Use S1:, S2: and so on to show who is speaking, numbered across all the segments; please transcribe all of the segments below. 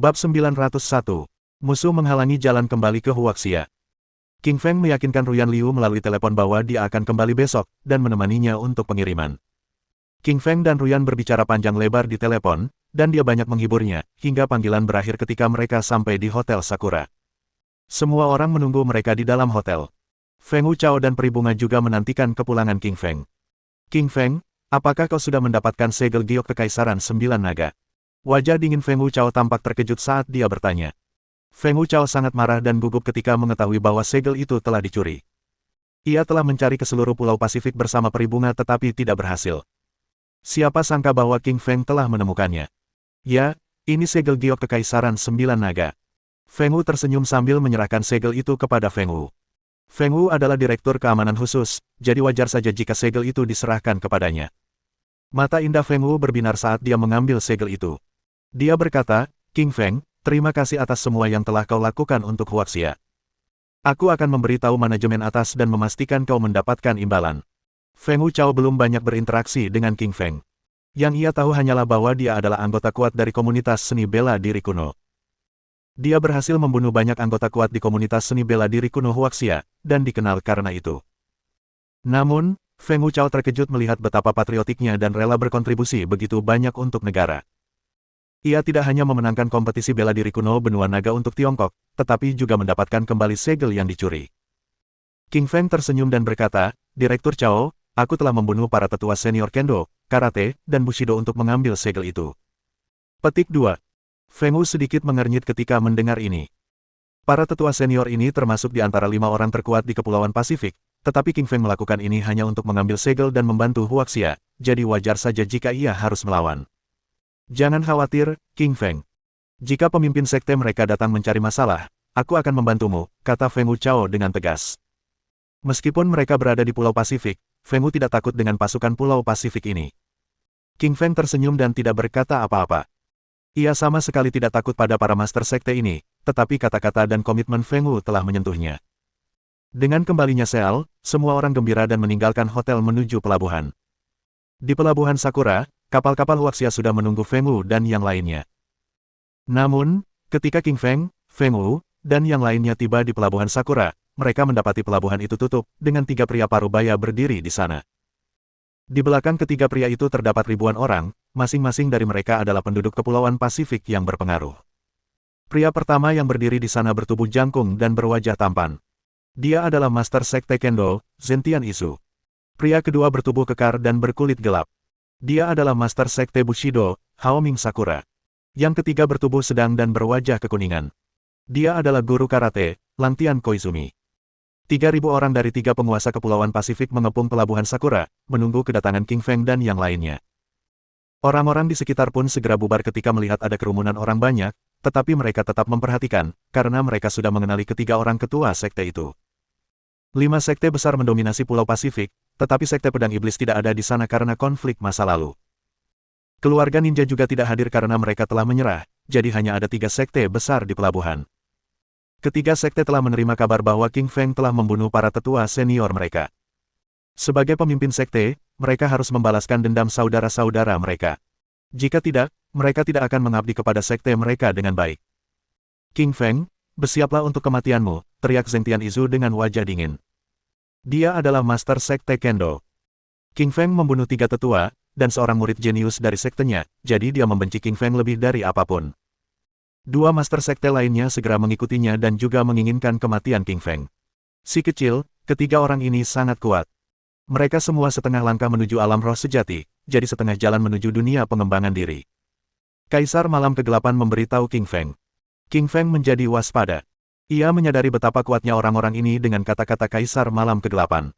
S1: Bab 901. Musuh menghalangi jalan kembali ke Huaxia. King Feng meyakinkan Ruyan Liu melalui telepon bahwa dia akan kembali besok, dan menemaninya untuk pengiriman. King Feng dan Ruyan berbicara panjang lebar di telepon, dan dia banyak menghiburnya, hingga panggilan berakhir ketika mereka sampai di Hotel Sakura. Semua orang menunggu mereka di dalam hotel. Feng Wuchao dan Peribunga juga menantikan kepulangan King Feng. King Feng, apakah kau sudah mendapatkan segel giok Kekaisaran 9 Naga? Wajah dingin Feng Wuchao tampak terkejut saat dia bertanya. Feng Wuchao sangat marah dan gugup ketika mengetahui bahwa segel itu telah dicuri. Ia telah mencari ke seluruh Pulau Pasifik bersama Peribunga tetapi tidak berhasil. Siapa sangka bahwa King Feng telah menemukannya. Ya, ini segel giok Kekaisaran 9 Naga. Feng Wu tersenyum sambil menyerahkan segel itu kepada Feng Wu. Feng Wu adalah direktur keamanan khusus, jadi wajar saja jika segel itu diserahkan kepadanya. Mata indah Feng Wu berbinar saat dia mengambil segel itu. Dia berkata, King Feng, terima kasih atas semua yang telah kau lakukan untuk Huaxia. Aku akan memberitahu manajemen atas dan memastikan kau mendapatkan imbalan. Feng Wuchao belum banyak berinteraksi dengan King Feng. Yang ia tahu hanyalah bahwa dia adalah anggota kuat dari komunitas seni bela diri kuno. Dia berhasil membunuh banyak anggota kuat di komunitas seni bela diri kuno Huaxia, dan dikenal karena itu. Namun, Feng Wuchao terkejut melihat betapa patriotiknya dan rela berkontribusi begitu banyak untuk negara. Ia tidak hanya memenangkan kompetisi bela diri kuno benua naga untuk Tiongkok, tetapi juga mendapatkan kembali segel yang dicuri. King Feng tersenyum dan berkata, Direktur Chao, aku telah membunuh para tetua senior kendo, karate, dan bushido untuk mengambil segel itu. Petik 2. Feng Wu sedikit mengernyit ketika mendengar ini. Para tetua senior ini termasuk di antara 5 orang terkuat di Kepulauan Pasifik, tetapi King Feng melakukan ini hanya untuk mengambil segel dan membantu Huaxia, jadi wajar saja jika ia harus melawan. Jangan khawatir, King Feng. Jika pemimpin sekte mereka datang mencari masalah, aku akan membantumu, kata Feng Wuchao dengan tegas. Meskipun mereka berada di Pulau Pasifik, Feng Wu tidak takut dengan pasukan Pulau Pasifik ini. King Feng tersenyum dan tidak berkata apa-apa. Ia sama sekali tidak takut pada para master sekte ini, tetapi kata-kata dan komitmen Feng Wu telah menyentuhnya. Dengan kembalinya Seal, semua orang gembira dan meninggalkan hotel menuju pelabuhan. Di pelabuhan Sakura, kapal-kapal Huaxia sudah menunggu Feng Wu dan yang lainnya. Namun, ketika King Feng, Feng Wu, dan yang lainnya tiba di pelabuhan Sakura, mereka mendapati pelabuhan itu tutup, dengan 3 pria parubaya berdiri di sana. Di belakang ketiga pria itu terdapat ribuan orang, masing-masing dari mereka adalah penduduk Kepulauan Pasifik yang berpengaruh. Pria pertama yang berdiri di sana bertubuh jangkung dan berwajah tampan. Dia adalah Master Sekte Kendo, Zentian Isu. Pria kedua bertubuh kekar dan berkulit gelap. Dia adalah Master Sekte Bushido, Haoming Sakura. Yang ketiga bertubuh sedang dan berwajah kekuningan. Dia adalah guru karate, Langtian Koizumi. 3.000 orang dari 3 penguasa Kepulauan Pasifik mengepung pelabuhan Sakura, menunggu kedatangan King Feng dan yang lainnya. Orang-orang di sekitar pun segera bubar ketika melihat ada kerumunan orang banyak, tetapi mereka tetap memperhatikan, karena mereka sudah mengenali ketiga orang ketua sekte itu. 5 sekte besar mendominasi Pulau Pasifik, tetapi sekte pedang iblis tidak ada di sana karena konflik masa lalu. Keluarga ninja juga tidak hadir karena mereka telah menyerah, jadi hanya ada 3 sekte besar di pelabuhan. Ketiga sekte telah menerima kabar bahwa King Feng telah membunuh para tetua senior mereka. Sebagai pemimpin sekte, mereka harus membalaskan dendam saudara-saudara mereka. Jika tidak, mereka tidak akan mengabdi kepada sekte mereka dengan baik. King Feng, bersiaplah untuk kematianmu, teriak Zentian Izu dengan wajah dingin. Dia adalah Master Sekte Kendo. King Feng membunuh 3 tetua, dan seorang murid jenius dari sektenya, jadi dia membenci King Feng lebih dari apapun. 2 Master Sekte lainnya segera mengikutinya dan juga menginginkan kematian King Feng. Si kecil, ketiga orang ini sangat kuat. Mereka semua setengah langkah menuju alam roh sejati, jadi setengah jalan menuju dunia pengembangan diri. Kaisar Malam Kegelapan memberitahu King Feng. King Feng menjadi waspada. Ia menyadari betapa kuatnya orang-orang ini dengan kata-kata Kaisar Malam Kegelapan.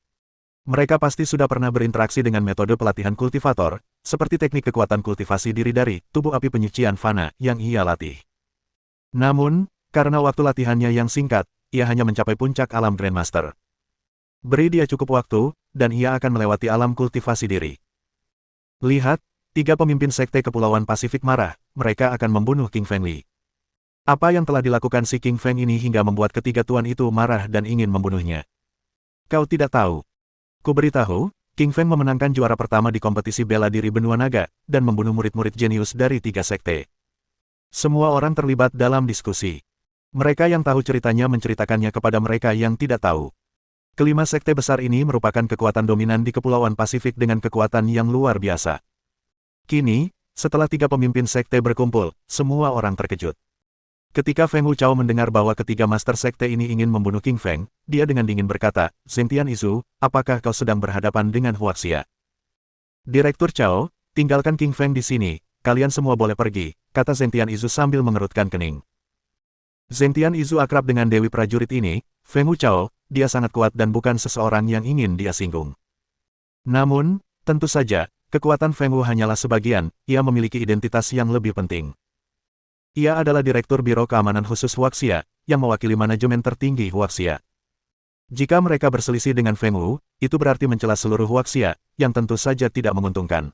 S1: Mereka pasti sudah pernah berinteraksi dengan metode pelatihan kultivator, seperti teknik kekuatan kultivasi diri dari tubuh api penyucian fana yang ia latih. Namun, karena waktu latihannya yang singkat, ia hanya mencapai puncak alam Grandmaster. Beri dia cukup waktu, dan ia akan melewati alam kultivasi diri. Lihat, 3 pemimpin sekte Kepulauan Pasifik marah, mereka akan membunuh King Feng Li. Apa yang telah dilakukan si King Feng ini hingga membuat ketiga tuan itu marah dan ingin membunuhnya? Kau tidak tahu. Kuberitahu, King Feng memenangkan juara pertama di kompetisi bela diri benua naga, dan membunuh murid-murid jenius dari 3 sekte. Semua orang terlibat dalam diskusi. Mereka yang tahu ceritanya menceritakannya kepada mereka yang tidak tahu. Kelima sekte besar ini merupakan kekuatan dominan di Kepulauan Pasifik dengan kekuatan yang luar biasa. Kini, setelah tiga pemimpin sekte berkumpul, semua orang terkejut. Ketika Feng Wuchao mendengar bahwa ketiga master sekte ini ingin membunuh King Feng, dia dengan dingin berkata, "Zhengtian Izu, apakah kau sedang berhadapan dengan Huaxia?" "Direktur Chao, tinggalkan King Feng di sini, kalian semua boleh pergi," kata Zhengtian Izu sambil mengerutkan kening. Zhengtian Izu akrab dengan Dewi Prajurit ini, Feng Wuchao, dia sangat kuat dan bukan seseorang yang ingin dia singgung. Namun, tentu saja, kekuatan Feng Wu hanyalah sebagian, ia memiliki identitas yang lebih penting. Ia adalah Direktur Biro Keamanan Khusus Huaxia, yang mewakili manajemen tertinggi Huaxia. Jika mereka berselisih dengan Feng Wu, itu berarti mencela seluruh Huaxia, yang tentu saja tidak menguntungkan.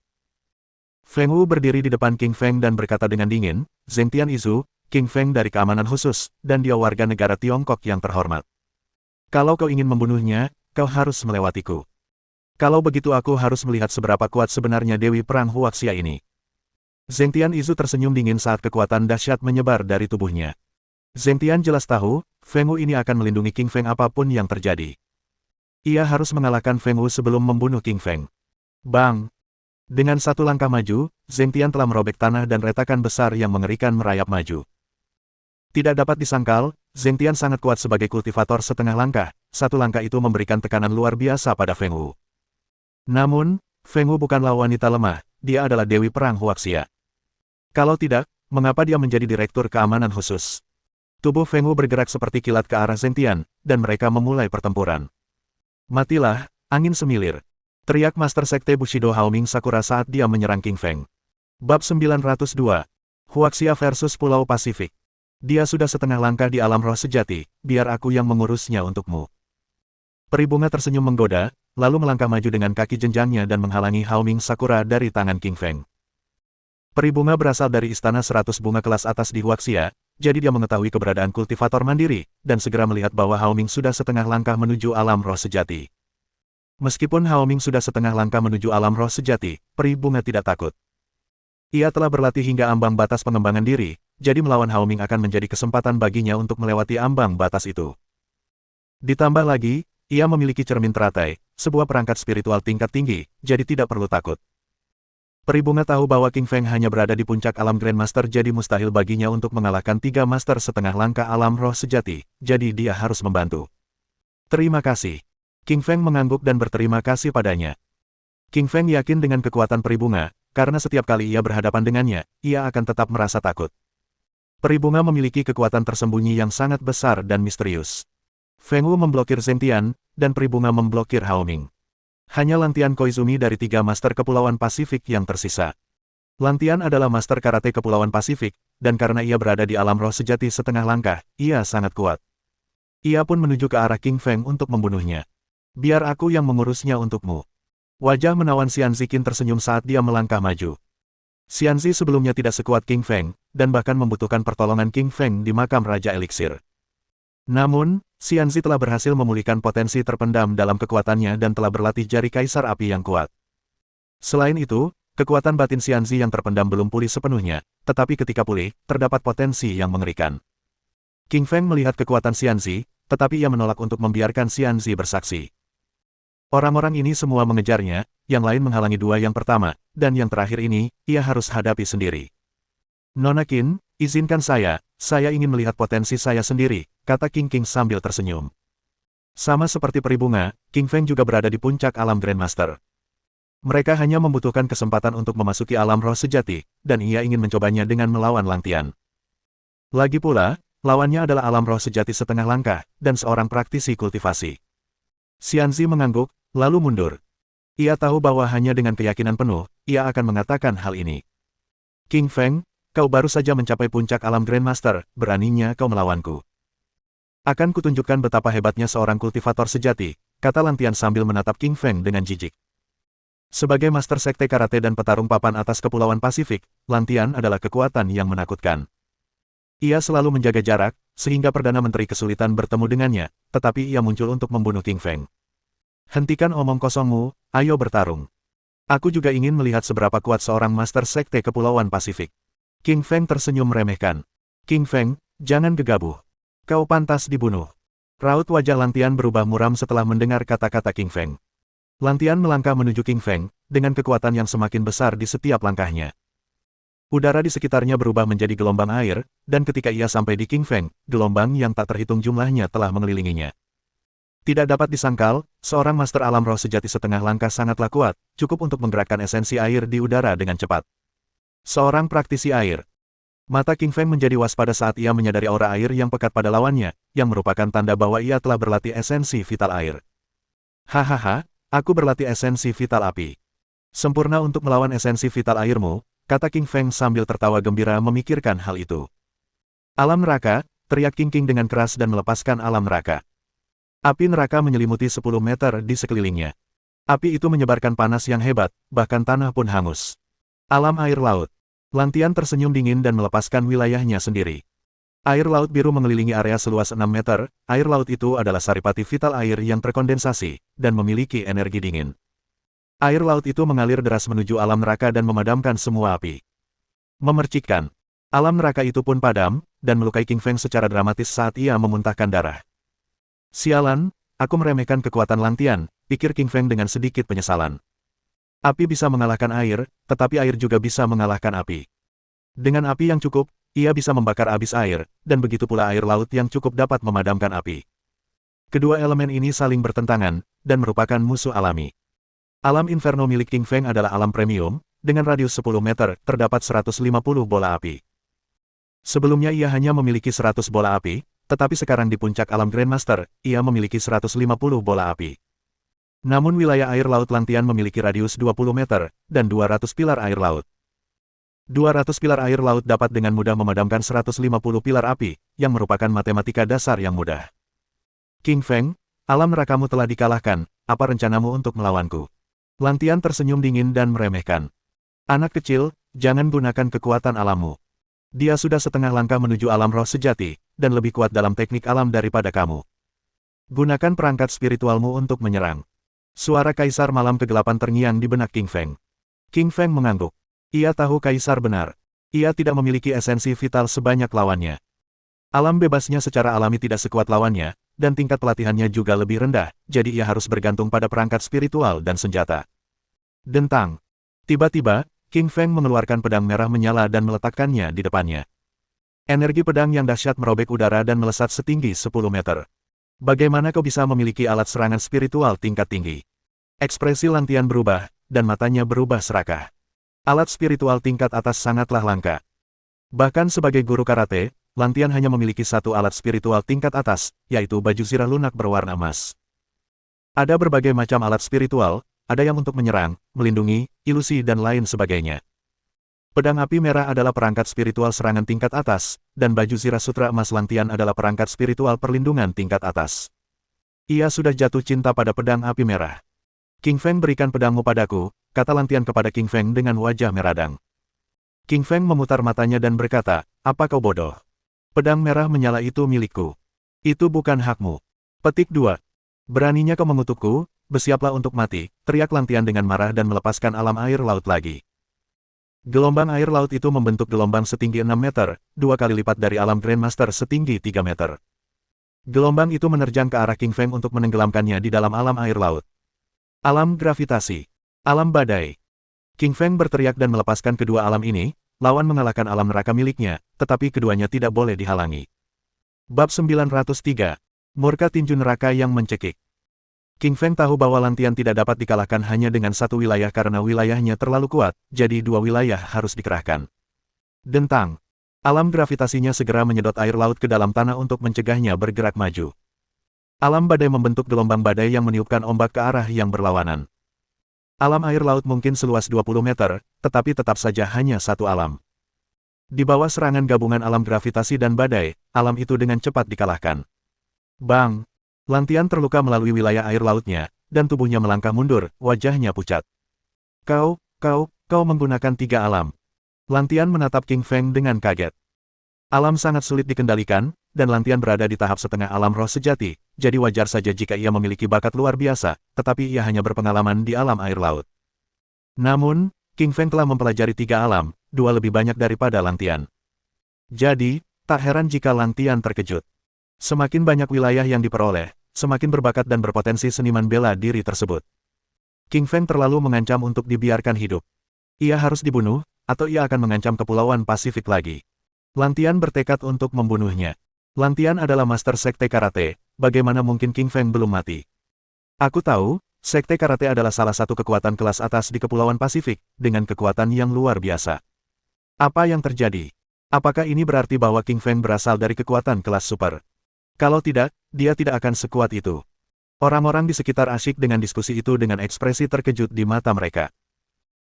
S1: Feng Wu berdiri di depan King Feng dan berkata dengan dingin, "Zhengtian Izu, King Feng dari Keamanan Khusus, dan dia warga negara Tiongkok yang terhormat. Kalau kau ingin membunuhnya, kau harus melewatiku. Kalau begitu aku harus melihat seberapa kuat sebenarnya Dewi Perang Huaxia ini." Zhengtian Izu tersenyum dingin saat kekuatan dahsyat menyebar dari tubuhnya. Zhengtian jelas tahu, Feng Wu ini akan melindungi King Feng apapun yang terjadi. Ia harus mengalahkan Feng Wu sebelum membunuh King Feng. Bang! Dengan satu langkah maju, Zhengtian telah merobek tanah dan retakan besar yang mengerikan merayap maju. Tidak dapat disangkal, Zhengtian sangat kuat sebagai kultivator setengah langkah, satu langkah itu memberikan tekanan luar biasa pada Feng Wu. Namun, Feng Wu bukanlah wanita lemah, dia adalah Dewi Perang Huaxia. Kalau tidak, mengapa dia menjadi Direktur Keamanan Khusus? Tubuh Feng Wu bergerak seperti kilat ke arah Zhengtian, dan mereka memulai pertempuran. "Matilah, angin semilir!" teriak Master Sekte Bushido Haoming Sakura saat dia menyerang King Feng. Bab 902. Huaxia versus Pulau Pasifik. "Dia sudah setengah langkah di alam roh sejati, biar aku yang mengurusnya untukmu." Peri bunga tersenyum menggoda, lalu melangkah maju dengan kaki jenjangnya dan menghalangi Haoming Sakura dari tangan King Feng. Peri bunga berasal dari istana 100 bunga kelas atas di Huaxia, jadi dia mengetahui keberadaan kultivator mandiri, dan segera melihat bahwa Haoming sudah setengah langkah menuju alam roh sejati. Meskipun Haoming sudah setengah langkah menuju alam roh sejati, peri bunga tidak takut. Ia telah berlatih hingga ambang batas pengembangan diri, jadi melawan Haoming akan menjadi kesempatan baginya untuk melewati ambang batas itu. Ditambah lagi, ia memiliki cermin teratai, sebuah perangkat spiritual tingkat tinggi, jadi tidak perlu takut. Peri bunga tahu bahwa King Feng hanya berada di puncak alam Grandmaster, jadi mustahil baginya untuk mengalahkan tiga master setengah langkah alam roh sejati, jadi dia harus membantu. "Terima kasih." King Feng mengangguk dan berterima kasih padanya. King Feng yakin dengan kekuatan peri bunga, karena setiap kali ia berhadapan dengannya, ia akan tetap merasa takut. Peri bunga memiliki kekuatan tersembunyi yang sangat besar dan misterius. Feng Wu memblokir Zhengtian, dan peri bunga memblokir Haoming. Hanya Lantian Koizumi dari tiga master Kepulauan Pasifik yang tersisa. Lantian adalah master karate Kepulauan Pasifik, dan karena ia berada di alam roh sejati setengah langkah, ia sangat kuat. Ia pun menuju ke arah King Feng untuk membunuhnya. "Biar aku yang mengurusnya untukmu." Wajah menawan Xian Ziqin tersenyum saat dia melangkah maju. Xian Zi sebelumnya tidak sekuat King Feng, dan bahkan membutuhkan pertolongan King Feng di makam Raja Eliksir. Namun, Xian Zi telah berhasil memulihkan potensi terpendam dalam kekuatannya dan telah berlatih jari kaisar api yang kuat. Selain itu, kekuatan batin Xian Zi yang terpendam belum pulih sepenuhnya, tetapi ketika pulih, terdapat potensi yang mengerikan. King Feng melihat kekuatan Xian Zi, tetapi ia menolak untuk membiarkan Xian Zi bersaksi. Orang-orang ini semua mengejarnya, yang lain menghalangi dua yang pertama, dan yang terakhir ini, ia harus hadapi sendiri. "Nona Qin, izinkan saya ingin melihat potensi saya sendiri," kata King sambil tersenyum. Sama seperti peri bunga, King Feng juga berada di puncak alam Grandmaster. Mereka hanya membutuhkan kesempatan untuk memasuki alam roh sejati, dan ia ingin mencobanya dengan melawan Lantian. Lagi pula, lawannya adalah alam roh sejati setengah langkah, dan seorang praktisi kultivasi. Xian Zi mengangguk, lalu mundur. Ia tahu bahwa hanya dengan keyakinan penuh, ia akan mengatakan hal ini. "King Feng, kau baru saja mencapai puncak alam Grandmaster, beraninya kau melawanku. Akan kutunjukkan betapa hebatnya seorang kultivator sejati," kata Lantian sambil menatap King Feng dengan jijik. Sebagai master sekte karate dan petarung papan atas Kepulauan Pasifik, Lantian adalah kekuatan yang menakutkan. Ia selalu menjaga jarak, sehingga Perdana Menteri kesulitan bertemu dengannya, tetapi ia muncul untuk membunuh King Feng. "Hentikan omong kosongmu, ayo bertarung. Aku juga ingin melihat seberapa kuat seorang master sekte Kepulauan Pasifik." King Feng tersenyum meremehkan. King Feng, jangan gegabah. Kau pantas dibunuh. Raut wajah Lantian berubah muram setelah mendengar kata-kata King Feng. Lantian melangkah menuju King Feng, dengan kekuatan yang semakin besar di setiap langkahnya. Udara di sekitarnya berubah menjadi gelombang air, dan ketika ia sampai di King Feng, gelombang yang tak terhitung jumlahnya telah mengelilinginya. Tidak dapat disangkal, seorang master alam roh sejati setengah langkah sangatlah kuat, cukup untuk menggerakkan esensi air di udara dengan cepat. Seorang praktisi air. Mata King Feng menjadi waspada saat ia menyadari aura air yang pekat pada lawannya, yang merupakan tanda bahwa ia telah berlatih esensi vital air. Hahaha, aku berlatih esensi vital api. Sempurna untuk melawan esensi vital airmu, kata King Feng sambil tertawa gembira memikirkan hal itu. Alam neraka, teriak King King dengan keras dan melepaskan alam neraka. Api neraka menyelimuti 10 meter di sekelilingnya. Api itu menyebarkan panas yang hebat, bahkan tanah pun hangus. Alam air laut. Lantian tersenyum dingin dan melepaskan wilayahnya sendiri. Air laut biru mengelilingi area seluas 6 meter, air laut itu adalah saripati vital air yang terkondensasi, dan memiliki energi dingin. Air laut itu mengalir deras menuju alam neraka dan memadamkan semua api. Memercikkan. Alam neraka itu pun padam, dan melukai King Feng secara dramatis saat ia memuntahkan darah. Sialan, aku meremehkan kekuatan Lantian, pikir King Feng dengan sedikit penyesalan. Api bisa mengalahkan air, tetapi air juga bisa mengalahkan api. Dengan api yang cukup, ia bisa membakar habis air, dan begitu pula air laut yang cukup dapat memadamkan api. Kedua elemen ini saling bertentangan, dan merupakan musuh alami. Alam inferno milik King Feng adalah alam premium, dengan radius 10 meter, terdapat 150 bola api. Sebelumnya ia hanya memiliki 100 bola api, tetapi sekarang di puncak alam Grandmaster, ia memiliki 150 bola api. Namun wilayah air laut Lantian memiliki radius 20 meter, dan 200 pilar air laut. 200 pilar air laut dapat dengan mudah memadamkan 150 pilar api, yang merupakan matematika dasar yang mudah. King Feng, alam nerakamu telah dikalahkan, apa rencanamu untuk melawanku? Lantian tersenyum dingin dan meremehkan. Anak kecil, jangan gunakan kekuatan alammu. Dia sudah setengah langkah menuju alam roh sejati, dan lebih kuat dalam teknik alam daripada kamu. Gunakan perangkat spiritualmu untuk menyerang. Suara Kaisar Malam Kegelapan terngiang di benak King Feng. King Feng mengangguk. Ia tahu Kaisar benar. Ia tidak memiliki esensi vital sebanyak lawannya. Alam bebasnya secara alami tidak sekuat lawannya, dan tingkat pelatihannya juga lebih rendah, jadi ia harus bergantung pada perangkat spiritual dan senjata. Dentang. Tiba-tiba, King Feng mengeluarkan pedang merah menyala dan meletakkannya di depannya. Energi pedang yang dahsyat merobek udara dan melesat setinggi 10 meter. Bagaimana kau bisa memiliki alat serangan spiritual tingkat tinggi? Ekspresi Lantian berubah, dan matanya berubah serakah. Alat spiritual tingkat atas sangatlah langka. Bahkan sebagai guru karate, Lantian hanya memiliki satu alat spiritual tingkat atas, yaitu baju zirah lunak berwarna emas. Ada berbagai macam alat spiritual, ada yang untuk menyerang, melindungi, ilusi dan lain sebagainya. Pedang api merah adalah perangkat spiritual serangan tingkat atas, dan baju zirah sutra emas Lantian adalah perangkat spiritual perlindungan tingkat atas. Ia sudah jatuh cinta pada pedang api merah. King Feng, berikan pedangmu padaku, kata Lantian kepada King Feng dengan wajah meradang. King Feng memutar matanya dan berkata, apa kau bodoh? Pedang merah menyala itu milikku. Itu bukan hakmu. Petik 2. Beraninya kau mengutukku, bersiaplah untuk mati, teriak Lantian dengan marah dan melepaskan alam air laut lagi. Gelombang air laut itu membentuk gelombang setinggi 6 meter, 2 kali lipat dari alam Grandmaster setinggi 3 meter. Gelombang itu menerjang ke arah King Feng untuk menenggelamkannya di dalam alam air laut. Alam gravitasi. Alam badai. King Feng berteriak dan melepaskan kedua alam ini, lawan mengalahkan alam neraka miliknya, tetapi keduanya tidak boleh dihalangi. Bab 903. Murka tinju neraka yang mencekik. King Feng tahu bahwa Lantian tidak dapat dikalahkan hanya dengan satu wilayah karena wilayahnya terlalu kuat, jadi dua wilayah harus dikerahkan. Dentang. Alam gravitasinya segera menyedot air laut ke dalam tanah untuk mencegahnya bergerak maju. Alam badai membentuk gelombang badai yang meniupkan ombak ke arah yang berlawanan. Alam air laut mungkin seluas 20 meter, tetapi tetap saja hanya satu alam. Di bawah serangan gabungan alam gravitasi dan badai, alam itu dengan cepat dikalahkan. Bang! Lantian terluka melalui wilayah air lautnya, dan tubuhnya melangkah mundur, wajahnya pucat. Kau menggunakan 3 alam. Lantian menatap King Feng dengan kaget. Alam sangat sulit dikendalikan, dan Lantian berada di tahap setengah alam roh sejati, jadi wajar saja jika ia memiliki bakat luar biasa, tetapi ia hanya berpengalaman di alam air laut. Namun, King Feng telah mempelajari 3 alam, 2 lebih banyak daripada Lantian. Jadi, tak heran jika Lantian terkejut. Semakin banyak wilayah yang diperoleh, semakin berbakat dan berpotensi seniman bela diri tersebut. King Feng terlalu mengancam untuk dibiarkan hidup. Ia harus dibunuh, atau ia akan mengancam Kepulauan Pasifik lagi. Lantian bertekad untuk membunuhnya. Lantian adalah master sekte karate, bagaimana mungkin King Feng belum mati? Aku tahu, sekte karate adalah salah satu kekuatan kelas atas di Kepulauan Pasifik, dengan kekuatan yang luar biasa. Apa yang terjadi? Apakah ini berarti bahwa King Feng berasal dari kekuatan kelas super? Kalau tidak, dia tidak akan sekuat itu. Orang-orang di sekitar asyik dengan diskusi itu dengan ekspresi terkejut di mata mereka.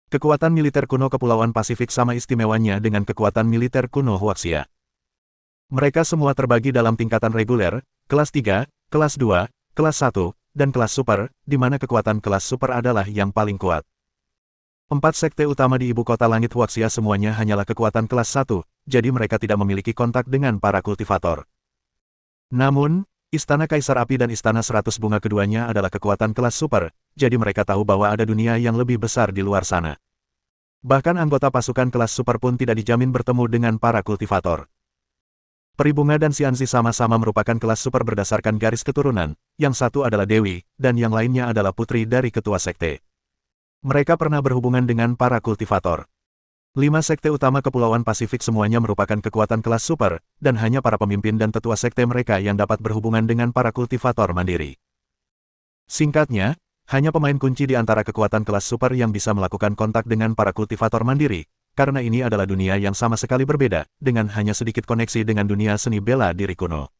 S1: Kekuatan militer kuno Kepulauan Pasifik sama istimewanya dengan kekuatan militer kuno Huaxia. Mereka semua terbagi dalam tingkatan reguler, kelas 3, kelas 2, kelas 1, dan kelas super, di mana kekuatan kelas super adalah yang paling kuat. 4 sekte utama di ibu kota langit Huaxia semuanya hanyalah kekuatan kelas 1, jadi mereka tidak memiliki kontak dengan para kultivator. Namun, Istana Kaisar Api dan Istana 100 Bunga keduanya adalah kekuatan kelas super, jadi mereka tahu bahwa ada dunia yang lebih besar di luar sana. Bahkan anggota pasukan kelas super pun tidak dijamin bertemu dengan para kultivator. Peribunga dan Xianzi sama-sama merupakan kelas super berdasarkan garis keturunan, yang satu adalah Dewi, dan yang lainnya adalah putri dari ketua sekte. Mereka pernah berhubungan dengan para kultivator. 5 sekte utama Kepulauan Pasifik semuanya merupakan kekuatan kelas super, dan hanya para pemimpin dan tetua sekte mereka yang dapat berhubungan dengan para kultivator mandiri. Singkatnya, hanya pemain kunci di antara kekuatan kelas super yang bisa melakukan kontak dengan para kultivator mandiri, karena ini adalah dunia yang sama sekali berbeda, dengan hanya sedikit koneksi dengan dunia seni bela diri kuno.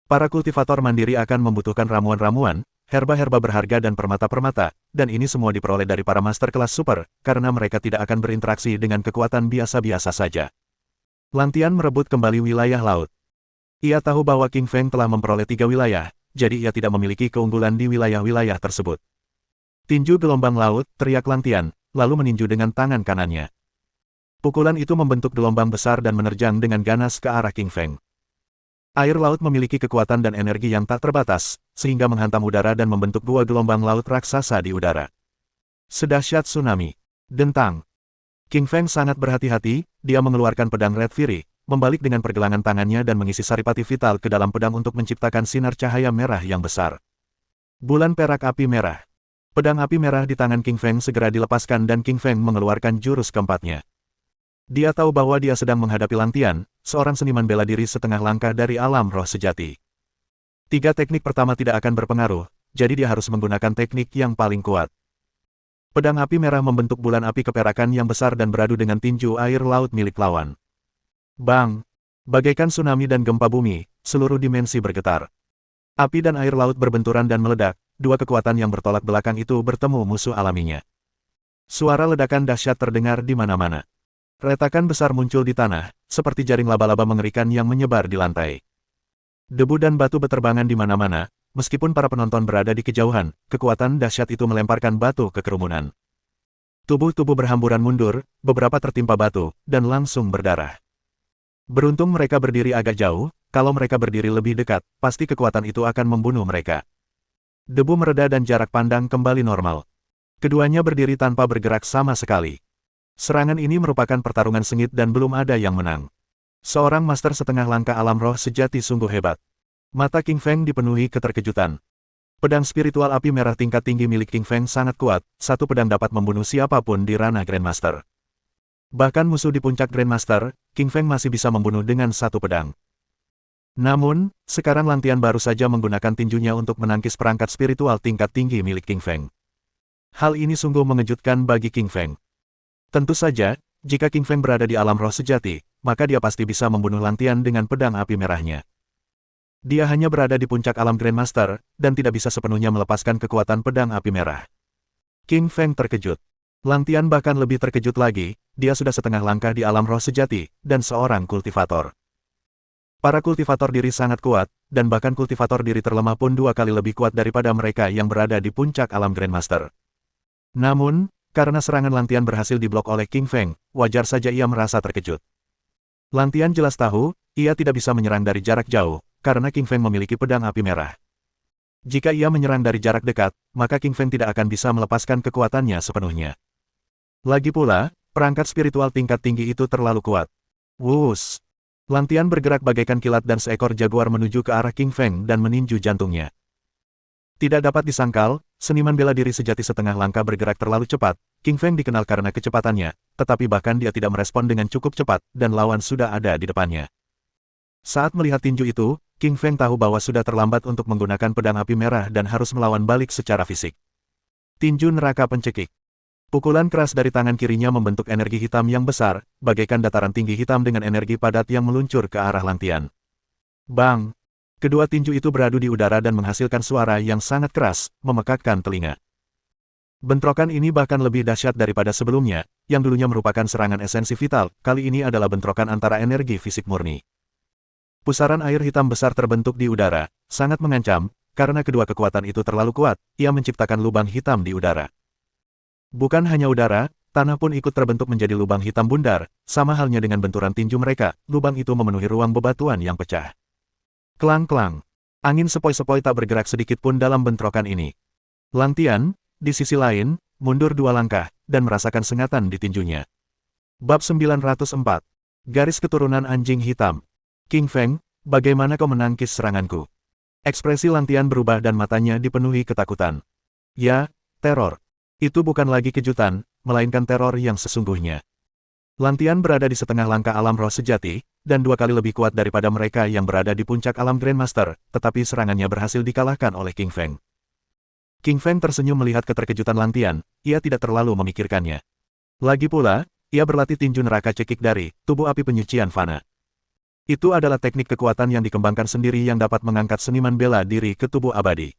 S1: Para kultivator mandiri akan membutuhkan ramuan-ramuan, herba-herba berharga dan permata-permata, dan ini semua diperoleh dari para master kelas super, karena mereka tidak akan berinteraksi dengan kekuatan biasa-biasa saja. Lantian merebut kembali wilayah laut. Ia tahu bahwa King Feng telah memperoleh 3 wilayah, jadi ia tidak memiliki keunggulan di wilayah-wilayah tersebut. Tinju gelombang laut, teriak Lantian, lalu meninju dengan tangan kanannya. Pukulan itu membentuk gelombang besar dan menerjang dengan ganas ke arah King Feng. Air laut memiliki kekuatan dan energi yang tak terbatas, sehingga menghantam udara dan membentuk 2 gelombang laut raksasa di udara. Sedahsyat tsunami. Dentang. King Feng sangat berhati-hati, dia mengeluarkan pedang Red Fury, membalik dengan pergelangan tangannya dan mengisi saripati vital ke dalam pedang untuk menciptakan sinar cahaya merah yang besar. Bulan perak api merah. Pedang api merah di tangan King Feng segera dilepaskan dan King Feng mengeluarkan jurus keempatnya. Dia tahu bahwa dia sedang menghadapi Lantian, seorang seniman bela diri setengah langkah dari alam roh sejati. 3 teknik pertama tidak akan berpengaruh, jadi dia harus menggunakan teknik yang paling kuat. Pedang api merah membentuk bulan api keperakan yang besar dan beradu dengan tinju air laut milik lawan. Bang! Bagaikan tsunami dan gempa bumi, seluruh dimensi bergetar. Api dan air laut berbenturan dan meledak, 2 kekuatan yang bertolak belakang itu bertemu musuh alaminya. Suara ledakan dahsyat terdengar di mana-mana. Retakan besar muncul di tanah, seperti jaring laba-laba mengerikan yang menyebar di lantai. Debu dan batu beterbangan di mana-mana, meskipun para penonton berada di kejauhan, kekuatan dahsyat itu melemparkan batu ke kerumunan. Tubuh-tubuh berhamburan mundur, beberapa tertimpa batu, dan langsung berdarah. Beruntung mereka berdiri agak jauh, kalau mereka berdiri lebih dekat, pasti kekuatan itu akan membunuh mereka. Debu mereda dan jarak pandang kembali normal. Keduanya berdiri tanpa bergerak sama sekali. Serangan ini merupakan pertarungan sengit dan belum ada yang menang. Seorang master setengah langkah alam roh sejati sungguh hebat. Mata King Feng dipenuhi keterkejutan. Pedang spiritual api merah tingkat tinggi milik King Feng sangat kuat, satu pedang dapat membunuh siapapun di ranah Grandmaster. Bahkan musuh di puncak Grandmaster, King Feng masih bisa membunuh dengan satu pedang. Namun, sekarang Lantian baru saja menggunakan tinjunya untuk menangkis perangkat spiritual tingkat tinggi milik King Feng. Hal ini sungguh mengejutkan bagi King Feng. Tentu saja, jika King Feng berada di alam roh sejati, maka dia pasti bisa membunuh Lantian dengan pedang api merahnya. Dia hanya berada di puncak alam Grandmaster, dan tidak bisa sepenuhnya melepaskan kekuatan pedang api merah. King Feng terkejut. Lantian bahkan lebih terkejut lagi, dia sudah setengah langkah di alam roh sejati, dan seorang kultivator. Para kultivator diri sangat kuat, dan bahkan kultivator diri terlemah pun 2 kali lebih kuat daripada mereka yang berada di puncak alam Grandmaster. Namun, karena serangan Lantian berhasil diblok oleh King Feng, wajar saja ia merasa terkejut. Lantian jelas tahu, ia tidak bisa menyerang dari jarak jauh, karena King Feng memiliki pedang api merah. Jika ia menyerang dari jarak dekat, maka King Feng tidak akan bisa melepaskan kekuatannya sepenuhnya. Lagi pula, Perangkat spiritual tingkat tinggi itu terlalu kuat. Wus! Lantian bergerak bagaikan kilat dan seekor jaguar menuju ke arah King Feng dan meninju jantungnya. Tidak dapat disangkal, seniman bela diri sejati setengah langkah bergerak terlalu cepat. King Feng dikenal karena kecepatannya, tetapi bahkan dia tidak merespon dengan cukup cepat, dan lawan sudah ada di depannya. Saat melihat tinju itu, King Feng tahu bahwa sudah terlambat untuk menggunakan pedang api merah dan harus melawan balik secara fisik. Tinju neraka pencekik. Pukulan keras dari tangan kirinya membentuk energi hitam yang besar, bagaikan dataran tinggi hitam dengan energi padat yang meluncur ke arah Lantian. Bang! Kedua tinju itu beradu di udara dan menghasilkan suara yang sangat keras, memekakkan telinga. Bentrokan ini bahkan lebih dahsyat daripada sebelumnya, yang dulunya merupakan serangan esensi vital, kali ini adalah bentrokan antara energi fisik murni. Pusaran air hitam besar terbentuk di udara, sangat mengancam, karena kedua kekuatan itu terlalu kuat, ia menciptakan lubang hitam di udara. Bukan hanya udara, tanah pun ikut terbentuk menjadi lubang hitam bundar, sama halnya dengan benturan tinju mereka, lubang itu memenuhi ruang bebatuan yang pecah. Klang-klang. Angin sepoi-sepoi tak bergerak sedikit pun dalam bentrokan ini. Lantian, di sisi lain, mundur 2 langkah, dan merasakan sengatan di tinjunya. Bab 904. Garis keturunan anjing hitam. King Feng, bagaimana kau menangkis seranganku? Ekspresi Lantian berubah dan matanya dipenuhi ketakutan. Ya, teror. Itu bukan lagi kejutan, melainkan teror yang sesungguhnya. Lantian berada di setengah langkah alam roh sejati, dan 2 kali lebih kuat daripada mereka yang berada di puncak alam Grandmaster, tetapi serangannya berhasil dikalahkan oleh King Feng. King Feng tersenyum melihat keterkejutan Lantian, ia tidak terlalu memikirkannya. Lagi pula, ia berlatih tinju neraka cekik dari tubuh api penyucian fana. Itu adalah teknik kekuatan yang dikembangkan sendiri yang dapat mengangkat seniman bela diri ke tubuh abadi.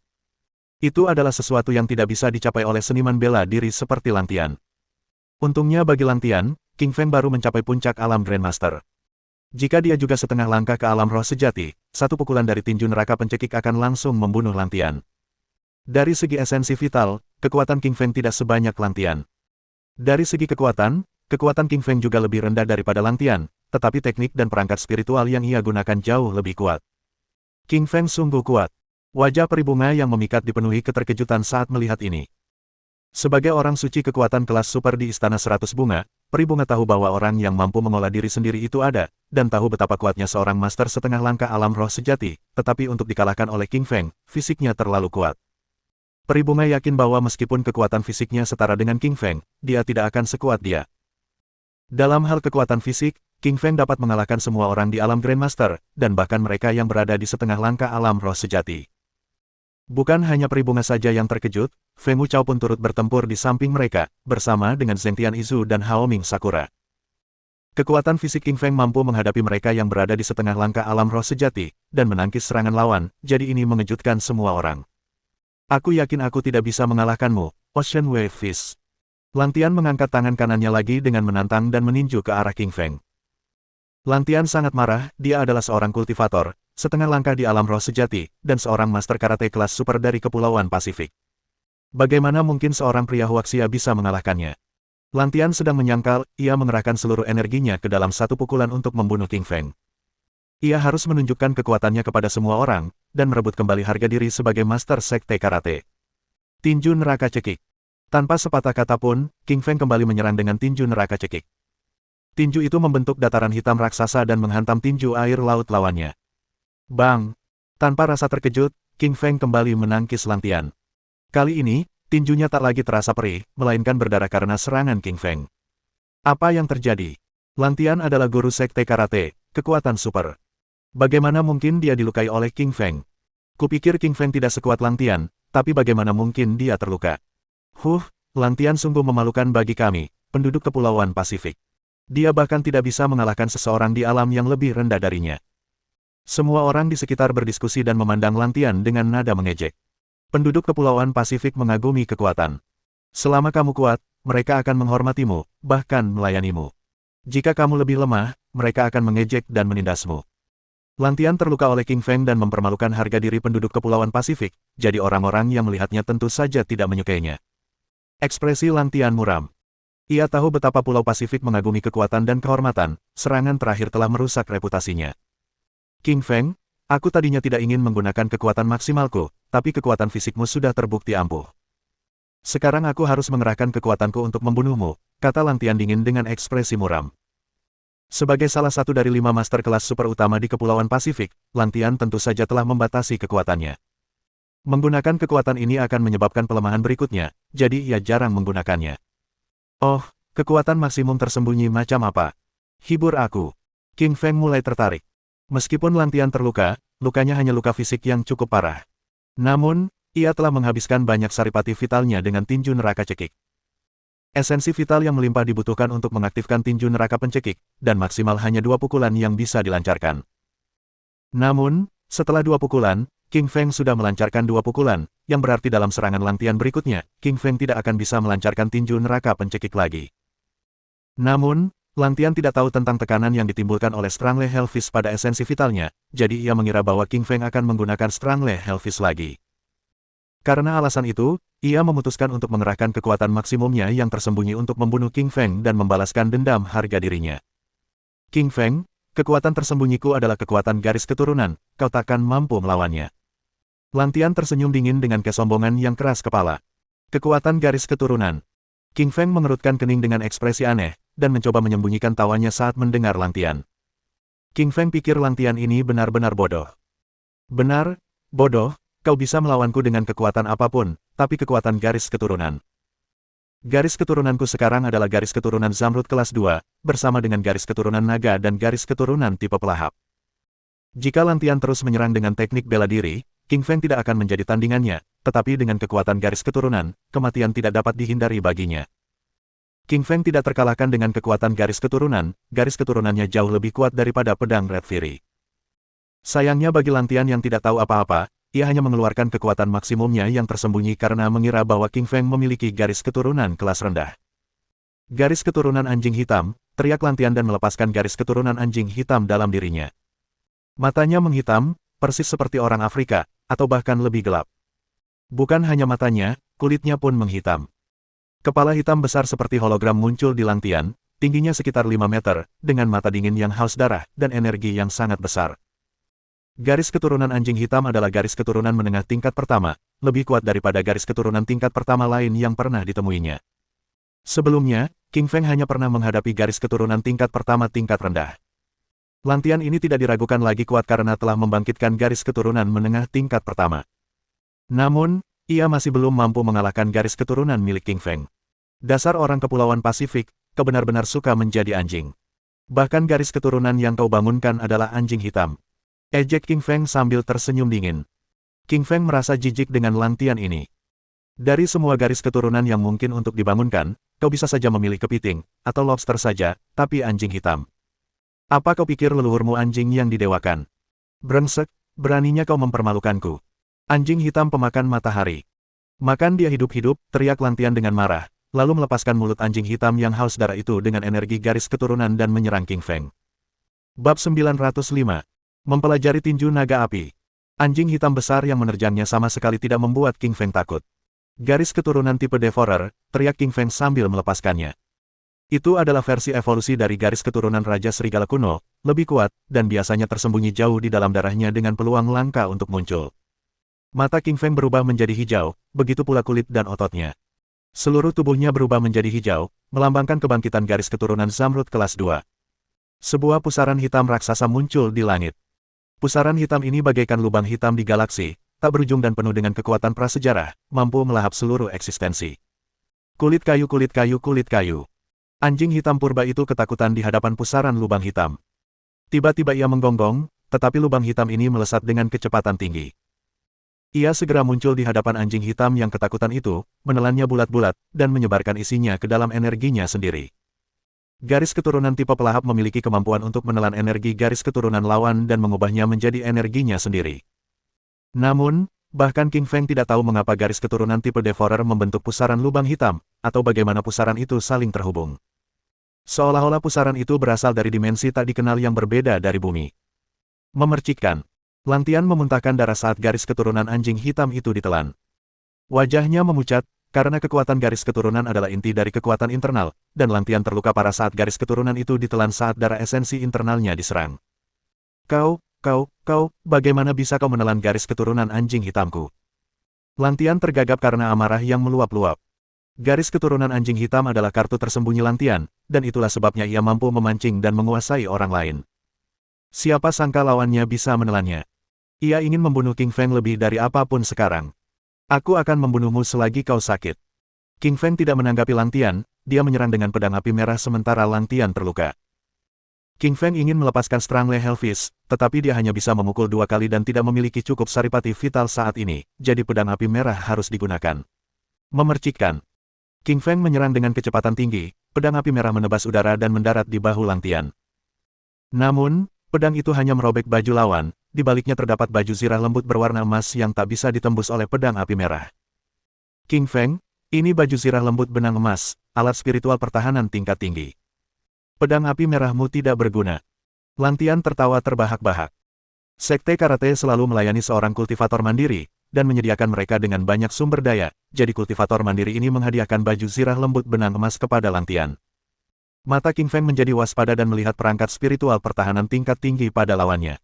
S1: Itu adalah sesuatu yang tidak bisa dicapai oleh seniman bela diri seperti Lantian. Untungnya bagi Lantian, King Feng baru mencapai puncak alam Grandmaster. Jika dia juga setengah langkah ke alam roh sejati, satu pukulan dari tinju neraka pencekik akan langsung membunuh Lantian. Dari segi esensi vital, kekuatan King Feng tidak sebanyak Lantian. Dari segi kekuatan King Feng juga lebih rendah daripada Lantian, tetapi teknik dan perangkat spiritual yang ia gunakan jauh lebih kuat. King Feng sungguh kuat. Wajah Peribunga yang memikat dipenuhi keterkejutan saat melihat ini. Sebagai orang suci kekuatan kelas super di Istana 100 Bunga, Peribunga tahu bahwa orang yang mampu mengolah diri sendiri itu ada, dan tahu betapa kuatnya seorang master setengah langkah alam roh sejati, tetapi untuk dikalahkan oleh King Feng, fisiknya terlalu kuat. Peribunga yakin bahwa meskipun kekuatan fisiknya setara dengan King Feng, dia tidak akan sekuat dia. Dalam hal kekuatan fisik, King Feng dapat mengalahkan semua orang di alam Grandmaster, dan bahkan mereka yang berada di setengah langkah alam roh sejati. Bukan hanya Peribunga saja yang terkejut, Feng Wuchao pun turut bertempur di samping mereka, bersama dengan Zheng Tianyizu dan Hao Ming Sakura. Kekuatan fisik King Feng mampu menghadapi mereka yang berada di setengah langkah alam roh sejati, dan menangkis serangan lawan, jadi ini mengejutkan semua orang. Aku yakin aku tidak bisa mengalahkanmu, Ocean Wave Fist. Lantian mengangkat tangan kanannya lagi dengan menantang dan meninju ke arah King Feng. Lantian sangat marah, dia adalah seorang kultivator, setengah langkah di alam roh sejati, dan seorang master karate kelas super dari Kepulauan Pasifik. Bagaimana mungkin seorang pria Huaxia bisa mengalahkannya? Lantian sedang menyangkal, ia mengerahkan seluruh energinya ke dalam satu pukulan untuk membunuh King Feng. Ia harus menunjukkan kekuatannya kepada semua orang, dan merebut kembali harga diri sebagai master sekte karate. Tinju neraka cekik. Tanpa sepatah kata pun, King Feng kembali menyerang dengan tinju neraka cekik. Tinju itu membentuk dataran hitam raksasa dan menghantam tinju air laut lawannya. Bang! Tanpa rasa terkejut, King Feng kembali menangkis Lantian. Kali ini, tinjunya tak lagi terasa perih, melainkan berdarah karena serangan King Feng. Apa yang terjadi? Lantian adalah guru sekte karate, kekuatan super. Bagaimana mungkin dia dilukai oleh King Feng? Kupikir King Feng tidak sekuat Lantian, tapi bagaimana mungkin dia terluka? Lantian sungguh memalukan bagi kami, penduduk Kepulauan Pasifik. Dia bahkan tidak bisa mengalahkan seseorang di alam yang lebih rendah darinya. Semua orang di sekitar berdiskusi dan memandang Lantian dengan nada mengejek. Penduduk Kepulauan Pasifik mengagumi kekuatan. Selama kamu kuat, mereka akan menghormatimu, bahkan melayanimu. Jika kamu lebih lemah, mereka akan mengejek dan menindasmu. Lantian terluka oleh King Feng dan mempermalukan harga diri penduduk Kepulauan Pasifik, jadi orang-orang yang melihatnya tentu saja tidak menyukainya. Ekspresi Lantian muram. Ia tahu betapa Pulau Pasifik mengagumi kekuatan dan kehormatan, serangan terakhir telah merusak reputasinya. King Feng, aku tadinya tidak ingin menggunakan kekuatan maksimalku, tapi kekuatan fisikmu sudah terbukti ampuh. Sekarang aku harus mengerahkan kekuatanku untuk membunuhmu, kata Lantian dingin dengan ekspresi muram. Sebagai salah satu dari 5 master kelas super utama di Kepulauan Pasifik, Lantian tentu saja telah membatasi kekuatannya. Menggunakan kekuatan ini akan menyebabkan pelemahan berikutnya, jadi ia jarang menggunakannya. Oh, kekuatan maksimum tersembunyi macam apa? Hibur aku. King Feng mulai tertarik. Meskipun Lantian terluka, lukanya hanya luka fisik yang cukup parah. Namun, ia telah menghabiskan banyak saripati vitalnya dengan tinju neraka cekik. Esensi vital yang melimpah dibutuhkan untuk mengaktifkan tinju neraka pencekik, dan maksimal hanya 2 pukulan yang bisa dilancarkan. Namun, setelah 2 pukulan, King Feng sudah melancarkan 2 pukulan, yang berarti dalam serangan Lantian berikutnya, King Feng tidak akan bisa melancarkan tinju neraka pencekik lagi. Namun, Lantian tidak tahu tentang tekanan yang ditimbulkan oleh Strangle Hellfist pada esensi vitalnya, jadi ia mengira bahwa King Feng akan menggunakan Strangle Hellfist lagi. Karena alasan itu, ia memutuskan untuk mengerahkan kekuatan maksimumnya yang tersembunyi untuk membunuh King Feng dan membalaskan dendam harga dirinya. King Feng, kekuatan tersembunyiku adalah kekuatan garis keturunan, kau takkan mampu melawannya. Lantian tersenyum dingin dengan kesombongan yang keras kepala. Kekuatan garis keturunan. King Feng mengerutkan kening dengan ekspresi aneh, dan mencoba menyembunyikan tawanya saat mendengar Lantian. King Feng pikir Lantian ini benar-benar bodoh. Benar, bodoh. Kau bisa melawanku dengan kekuatan apapun, tapi kekuatan garis keturunan. Garis keturunanku sekarang adalah garis keturunan Zamrud kelas 2, bersama dengan garis keturunan naga dan garis keturunan tipe pelahap. Jika Lantian terus menyerang dengan teknik bela diri, King Feng tidak akan menjadi tandingannya, tetapi dengan kekuatan garis keturunan, kematian tidak dapat dihindari baginya. King Feng tidak terkalahkan dengan kekuatan garis keturunannya jauh lebih kuat daripada pedang Red Fury. Sayangnya bagi Lantian yang tidak tahu apa-apa, ia hanya mengeluarkan kekuatan maksimumnya yang tersembunyi karena mengira bahwa King Feng memiliki garis keturunan kelas rendah. Garis keturunan anjing hitam, teriak Lantian dan melepaskan garis keturunan anjing hitam dalam dirinya. Matanya menghitam, persis seperti orang Afrika, atau bahkan lebih gelap. Bukan hanya matanya, kulitnya pun menghitam. Kepala hitam besar seperti hologram muncul di Lantian, tingginya sekitar 5 meter, dengan mata dingin yang haus darah, dan energi yang sangat besar. Garis keturunan anjing hitam adalah garis keturunan menengah tingkat pertama, lebih kuat daripada garis keturunan tingkat pertama lain yang pernah ditemuinya. Sebelumnya, King Feng hanya pernah menghadapi garis keturunan tingkat pertama tingkat rendah. Lantian ini tidak diragukan lagi kuat karena telah membangkitkan garis keturunan menengah tingkat pertama. Namun, ia masih belum mampu mengalahkan garis keturunan milik King Feng. Dasar orang Kepulauan Pasifik, kau benar-benar suka menjadi anjing. Bahkan garis keturunan yang kau bangunkan adalah anjing hitam. Ejek King Feng sambil tersenyum dingin. King Feng merasa jijik dengan Lantian ini. Dari semua garis keturunan yang mungkin untuk dibangunkan, kau bisa saja memilih kepiting, atau lobster saja, tapi anjing hitam. Apa kau pikir leluhurmu anjing yang didewakan? Brengsek, beraninya kau mempermalukanku. Anjing hitam pemakan matahari. Makan dia hidup-hidup, teriak Lantian dengan marah, lalu melepaskan mulut anjing hitam yang haus darah itu dengan energi garis keturunan dan menyerang King Feng. Bab 905. Mempelajari tinju naga api. Anjing hitam besar yang menerjangnya sama sekali tidak membuat King Feng takut. Garis keturunan tipe Devourer, teriak King Feng sambil melepaskannya. Itu adalah versi evolusi dari garis keturunan Raja Serigala kuno, lebih kuat, dan biasanya tersembunyi jauh di dalam darahnya dengan peluang langka untuk muncul. Mata King Feng berubah menjadi hijau, begitu pula kulit dan ototnya. Seluruh tubuhnya berubah menjadi hijau, melambangkan kebangkitan garis keturunan Zamrud kelas 2. Sebuah pusaran hitam raksasa muncul di langit. Pusaran hitam ini bagaikan lubang hitam di galaksi, tak berujung dan penuh dengan kekuatan prasejarah, mampu melahap seluruh eksistensi. Kulit kayu, kulit kayu, kulit kayu. Anjing hitam purba itu ketakutan di hadapan pusaran lubang hitam. Tiba-tiba ia menggonggong, tetapi lubang hitam ini melesat dengan kecepatan tinggi. Ia segera muncul di hadapan anjing hitam yang ketakutan itu, menelannya bulat-bulat, dan menyebarkan isinya ke dalam energinya sendiri. Garis keturunan tipe pelahap memiliki kemampuan untuk menelan energi garis keturunan lawan dan mengubahnya menjadi energinya sendiri. Namun, bahkan King Feng tidak tahu mengapa garis keturunan tipe Devourer membentuk pusaran lubang hitam, atau bagaimana pusaran itu saling terhubung. Seolah-olah pusaran itu berasal dari dimensi tak dikenal yang berbeda dari bumi. Memercikkan. Lantian memuntahkan darah saat garis keturunan anjing hitam itu ditelan. Wajahnya memucat, karena kekuatan garis keturunan adalah inti dari kekuatan internal, dan Lantian terluka parah saat garis keturunan itu ditelan saat darah esensi internalnya diserang. Kau, bagaimana bisa kau menelan garis keturunan anjing hitamku? Lantian tergagap karena amarah yang meluap-luap. Garis keturunan anjing hitam adalah kartu tersembunyi Lantian, dan itulah sebabnya ia mampu memancing dan menguasai orang lain. Siapa sangka lawannya bisa menelannya. Ia ingin membunuh King Feng lebih dari apapun sekarang. Aku akan membunuhmu selagi kau sakit. King Feng tidak menanggapi Lantian, dia menyerang dengan pedang api merah sementara Lantian terluka. King Feng ingin melepaskan Strangle Hellfist, tetapi dia hanya bisa memukul 2 kali dan tidak memiliki cukup saripati vital saat ini, jadi pedang api merah harus digunakan. Memercikkan. King Feng menyerang dengan kecepatan tinggi, pedang api merah menebas udara dan mendarat di bahu Lantian. Namun, pedang itu hanya merobek baju lawan, di baliknya terdapat baju zirah lembut berwarna emas yang tak bisa ditembus oleh pedang api merah. King Feng, ini baju zirah lembut benang emas, alat spiritual pertahanan tingkat tinggi. Pedang api merahmu tidak berguna. Lantian tertawa terbahak-bahak. Sekte Karate selalu melayani seorang kultivator mandiri, dan menyediakan mereka dengan banyak sumber daya, jadi kultivator mandiri ini menghadiahkan baju zirah lembut benang emas kepada Lantian. Mata King Feng menjadi waspada dan melihat perangkat spiritual pertahanan tingkat tinggi pada lawannya.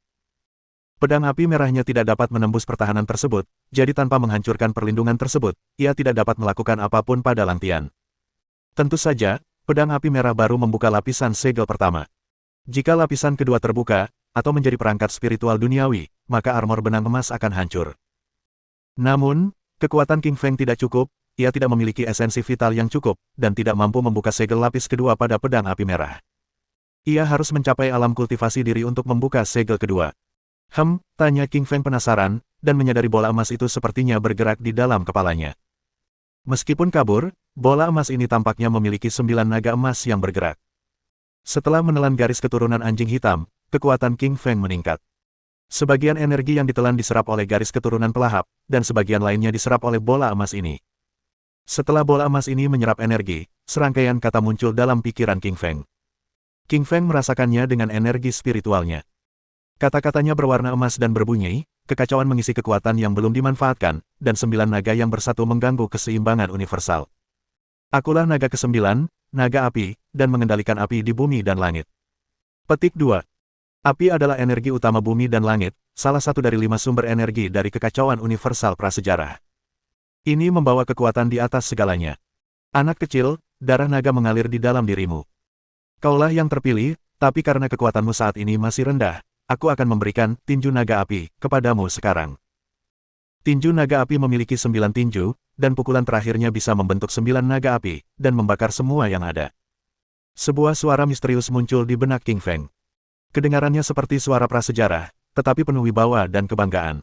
S1: Pedang api merahnya tidak dapat menembus pertahanan tersebut, jadi tanpa menghancurkan perlindungan tersebut, ia tidak dapat melakukan apapun pada Lantian. Tentu saja, pedang api merah baru membuka lapisan segel pertama. Jika lapisan kedua terbuka, atau menjadi perangkat spiritual duniawi, maka armor benang emas akan hancur. Namun, kekuatan King Feng tidak cukup, ia tidak memiliki esensi vital yang cukup, dan tidak mampu membuka segel lapis kedua pada pedang api merah. Ia harus mencapai alam kultivasi diri untuk membuka segel kedua. Tanya King Feng penasaran, dan menyadari bola emas itu sepertinya bergerak di dalam kepalanya. Meskipun kabur, bola emas ini tampaknya memiliki 9 naga emas yang bergerak. Setelah menelan garis keturunan anjing hitam, kekuatan King Feng meningkat. Sebagian energi yang ditelan diserap oleh garis keturunan pelahap, dan sebagian lainnya diserap oleh bola emas ini. Setelah bola emas ini menyerap energi, serangkaian kata muncul dalam pikiran King Feng. King Feng merasakannya dengan energi spiritualnya. Kata-katanya berwarna emas dan berbunyi, kekacauan mengisi kekuatan yang belum dimanfaatkan, dan 9 naga yang bersatu mengganggu keseimbangan universal. Akulah naga ke-9, naga api, dan mengendalikan api di bumi dan langit. Petik 2. Api adalah energi utama bumi dan langit, salah satu dari 5 sumber energi dari kekacauan universal prasejarah. Ini membawa kekuatan di atas segalanya. Anak kecil, darah naga mengalir di dalam dirimu. Kaulah yang terpilih, tapi karena kekuatanmu saat ini masih rendah, aku akan memberikan tinju naga api kepadamu sekarang. Tinju naga api memiliki 9 tinju, dan pukulan terakhirnya bisa membentuk 9 naga api, dan membakar semua yang ada. Sebuah suara misterius muncul di benak King Feng. Kedengarannya seperti suara prasejarah, tetapi penuh wibawa dan kebanggaan.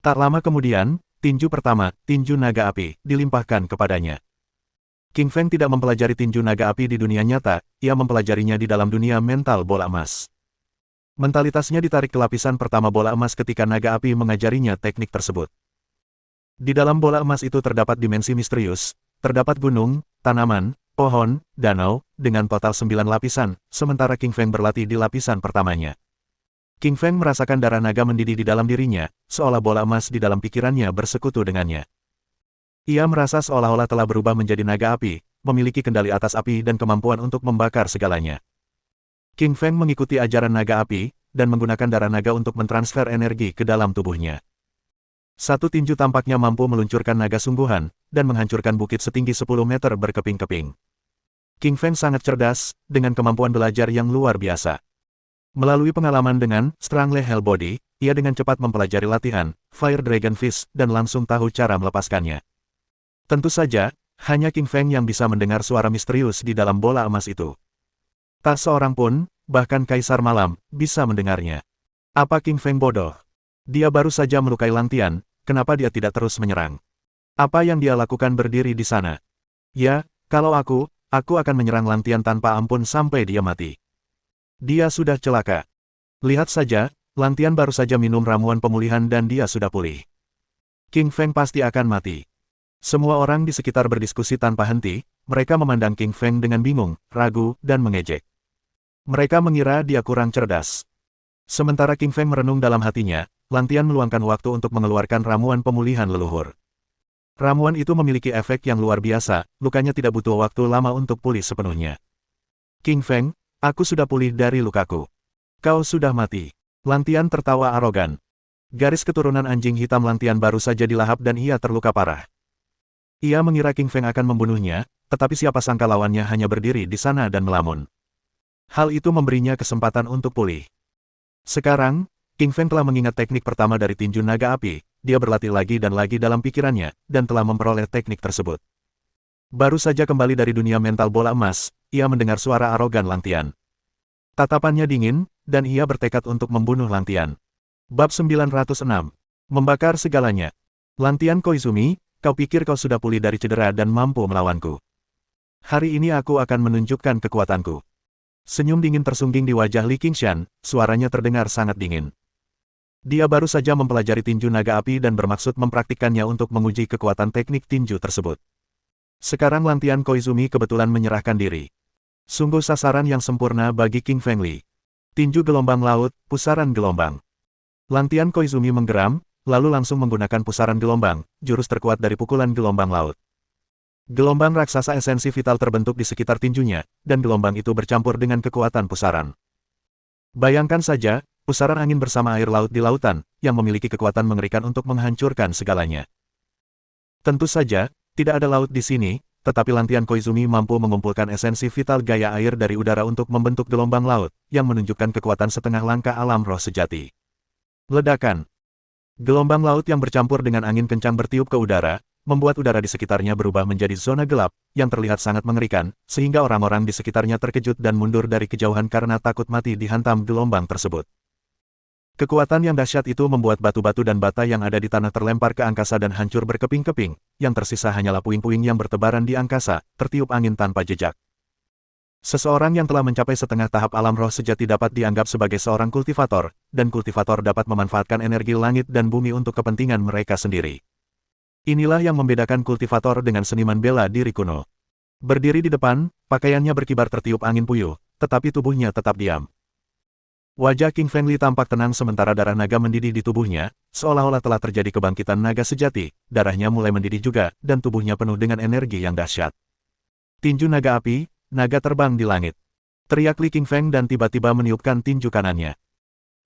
S1: Tak lama kemudian, tinju pertama, tinju naga api, dilimpahkan kepadanya. King Feng tidak mempelajari tinju naga api di dunia nyata, ia mempelajarinya di dalam dunia mental bola emas. Mentalitasnya ditarik ke lapisan pertama bola emas ketika naga api mengajarinya teknik tersebut. Di dalam bola emas itu terdapat dimensi misterius, terdapat gunung, tanaman, pohon, danau, dengan total 9 lapisan, sementara King Feng berlatih di lapisan pertamanya. King Feng merasakan darah naga mendidih di dalam dirinya, seolah bola emas di dalam pikirannya bersekutu dengannya. Ia merasa seolah-olah telah berubah menjadi naga api, memiliki kendali atas api dan kemampuan untuk membakar segalanya. King Feng mengikuti ajaran naga api, dan menggunakan darah naga untuk mentransfer energi ke dalam tubuhnya. Satu tinju tampaknya mampu meluncurkan naga sungguhan, dan menghancurkan bukit setinggi 10 meter berkeping-keping. King Feng sangat cerdas, dengan kemampuan belajar yang luar biasa. Melalui pengalaman dengan Strangle Hell Body, ia dengan cepat mempelajari latihan Fire Dragon Fist dan langsung tahu cara melepaskannya. Tentu saja, hanya King Feng yang bisa mendengar suara misterius di dalam bola emas itu. Tak seorang pun, bahkan Kaisar Malam, bisa mendengarnya. Apa King Feng bodoh? Dia baru saja melukai Lantian, kenapa dia tidak terus menyerang? Apa yang dia lakukan berdiri di sana? Ya, kalau aku akan menyerang Lantian tanpa ampun sampai dia mati. Dia sudah celaka. Lihat saja, Lantian baru saja minum ramuan pemulihan dan dia sudah pulih. King Feng pasti akan mati. Semua orang di sekitar berdiskusi tanpa henti, mereka memandang King Feng dengan bingung, ragu, dan mengejek. Mereka mengira dia kurang cerdas. Sementara King Feng merenung dalam hatinya, Lantian meluangkan waktu untuk mengeluarkan ramuan pemulihan leluhur. Ramuan itu memiliki efek yang luar biasa, lukanya tidak butuh waktu lama untuk pulih sepenuhnya. King Feng, aku sudah pulih dari lukaku. Kau sudah mati. Lantian tertawa arogan. Garis keturunan anjing hitam Lantian baru saja dilahap dan ia terluka parah. Ia mengira King Feng akan membunuhnya, tetapi siapa sangka lawannya hanya berdiri di sana dan melamun. Hal itu memberinya kesempatan untuk pulih. Sekarang, King Feng telah mengingat teknik pertama dari tinju naga api, dia berlatih lagi dan lagi dalam pikirannya, dan telah memperoleh teknik tersebut. Baru saja kembali dari dunia mental bola emas, ia mendengar suara arogan Lang Tian. Tatapannya dingin, dan ia bertekad untuk membunuh Lang Tian. Bab 906. Membakar segalanya. Lang Tian Koizumi, kau pikir kau sudah pulih dari cedera dan mampu melawanku. Hari ini aku akan menunjukkan kekuatanku. Senyum dingin tersungging di wajah Li Qingshan, suaranya terdengar sangat dingin. Dia baru saja mempelajari tinju naga api dan bermaksud mempraktikkannya untuk menguji kekuatan teknik tinju tersebut. Sekarang Lang Tian Koizumi kebetulan menyerahkan diri. Sungguh sasaran yang sempurna bagi King Feng Li. Tinju gelombang laut, pusaran gelombang. Lang Tian Koizumi menggeram, lalu langsung menggunakan pusaran gelombang, jurus terkuat dari pukulan gelombang laut. Gelombang raksasa esensi vital terbentuk di sekitar tinjunya, dan gelombang itu bercampur dengan kekuatan pusaran. Bayangkan saja, pusaran angin bersama air laut di lautan, yang memiliki kekuatan mengerikan untuk menghancurkan segalanya. Tentu saja, tidak ada laut di sini, tetapi Lang Tian Koizumi mampu mengumpulkan esensi vital gaya air dari udara untuk membentuk gelombang laut, yang menunjukkan kekuatan setengah langkah alam roh sejati. Ledakan. Gelombang laut yang bercampur dengan angin kencang bertiup ke udara, membuat udara di sekitarnya berubah menjadi zona gelap, yang terlihat sangat mengerikan, sehingga orang-orang di sekitarnya terkejut dan mundur dari kejauhan karena takut mati dihantam gelombang tersebut. Kekuatan yang dahsyat itu membuat batu-batu dan bata yang ada di tanah terlempar ke angkasa dan hancur berkeping-keping, yang tersisa hanyalah puing-puing yang bertebaran di angkasa, tertiup angin tanpa jejak. Seseorang yang telah mencapai setengah tahap alam roh sejati dapat dianggap sebagai seorang kultivator, dan kultivator dapat memanfaatkan energi langit dan bumi untuk kepentingan mereka sendiri. Inilah yang membedakan kultivator dengan seniman bela diri kuno. Berdiri di depan, pakaiannya berkibar tertiup angin puyuh, tetapi tubuhnya tetap diam. Wajah King Feng Li tampak tenang sementara darah naga mendidih di tubuhnya, seolah-olah telah terjadi kebangkitan naga sejati, darahnya mulai mendidih juga, dan tubuhnya penuh dengan energi yang dahsyat. Tinju naga api, naga terbang di langit. Teriak Li King Feng dan tiba-tiba meniupkan tinju kanannya.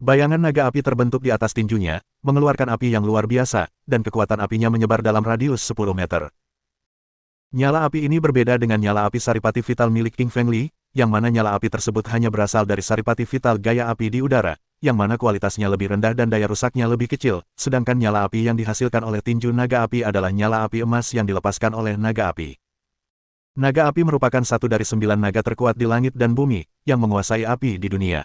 S1: Bayangan naga api terbentuk di atas tinjunya, mengeluarkan api yang luar biasa, dan kekuatan apinya menyebar dalam radius 10 meter. Nyala api ini berbeda dengan nyala api saripati vital milik King Feng Li, yang mana nyala api tersebut hanya berasal dari saripati vital gaya api di udara, yang mana kualitasnya lebih rendah dan daya rusaknya lebih kecil, sedangkan nyala api yang dihasilkan oleh tinju naga api adalah nyala api emas yang dilepaskan oleh naga api. Naga api merupakan satu dari 9 naga terkuat di langit dan bumi, yang menguasai api di dunia.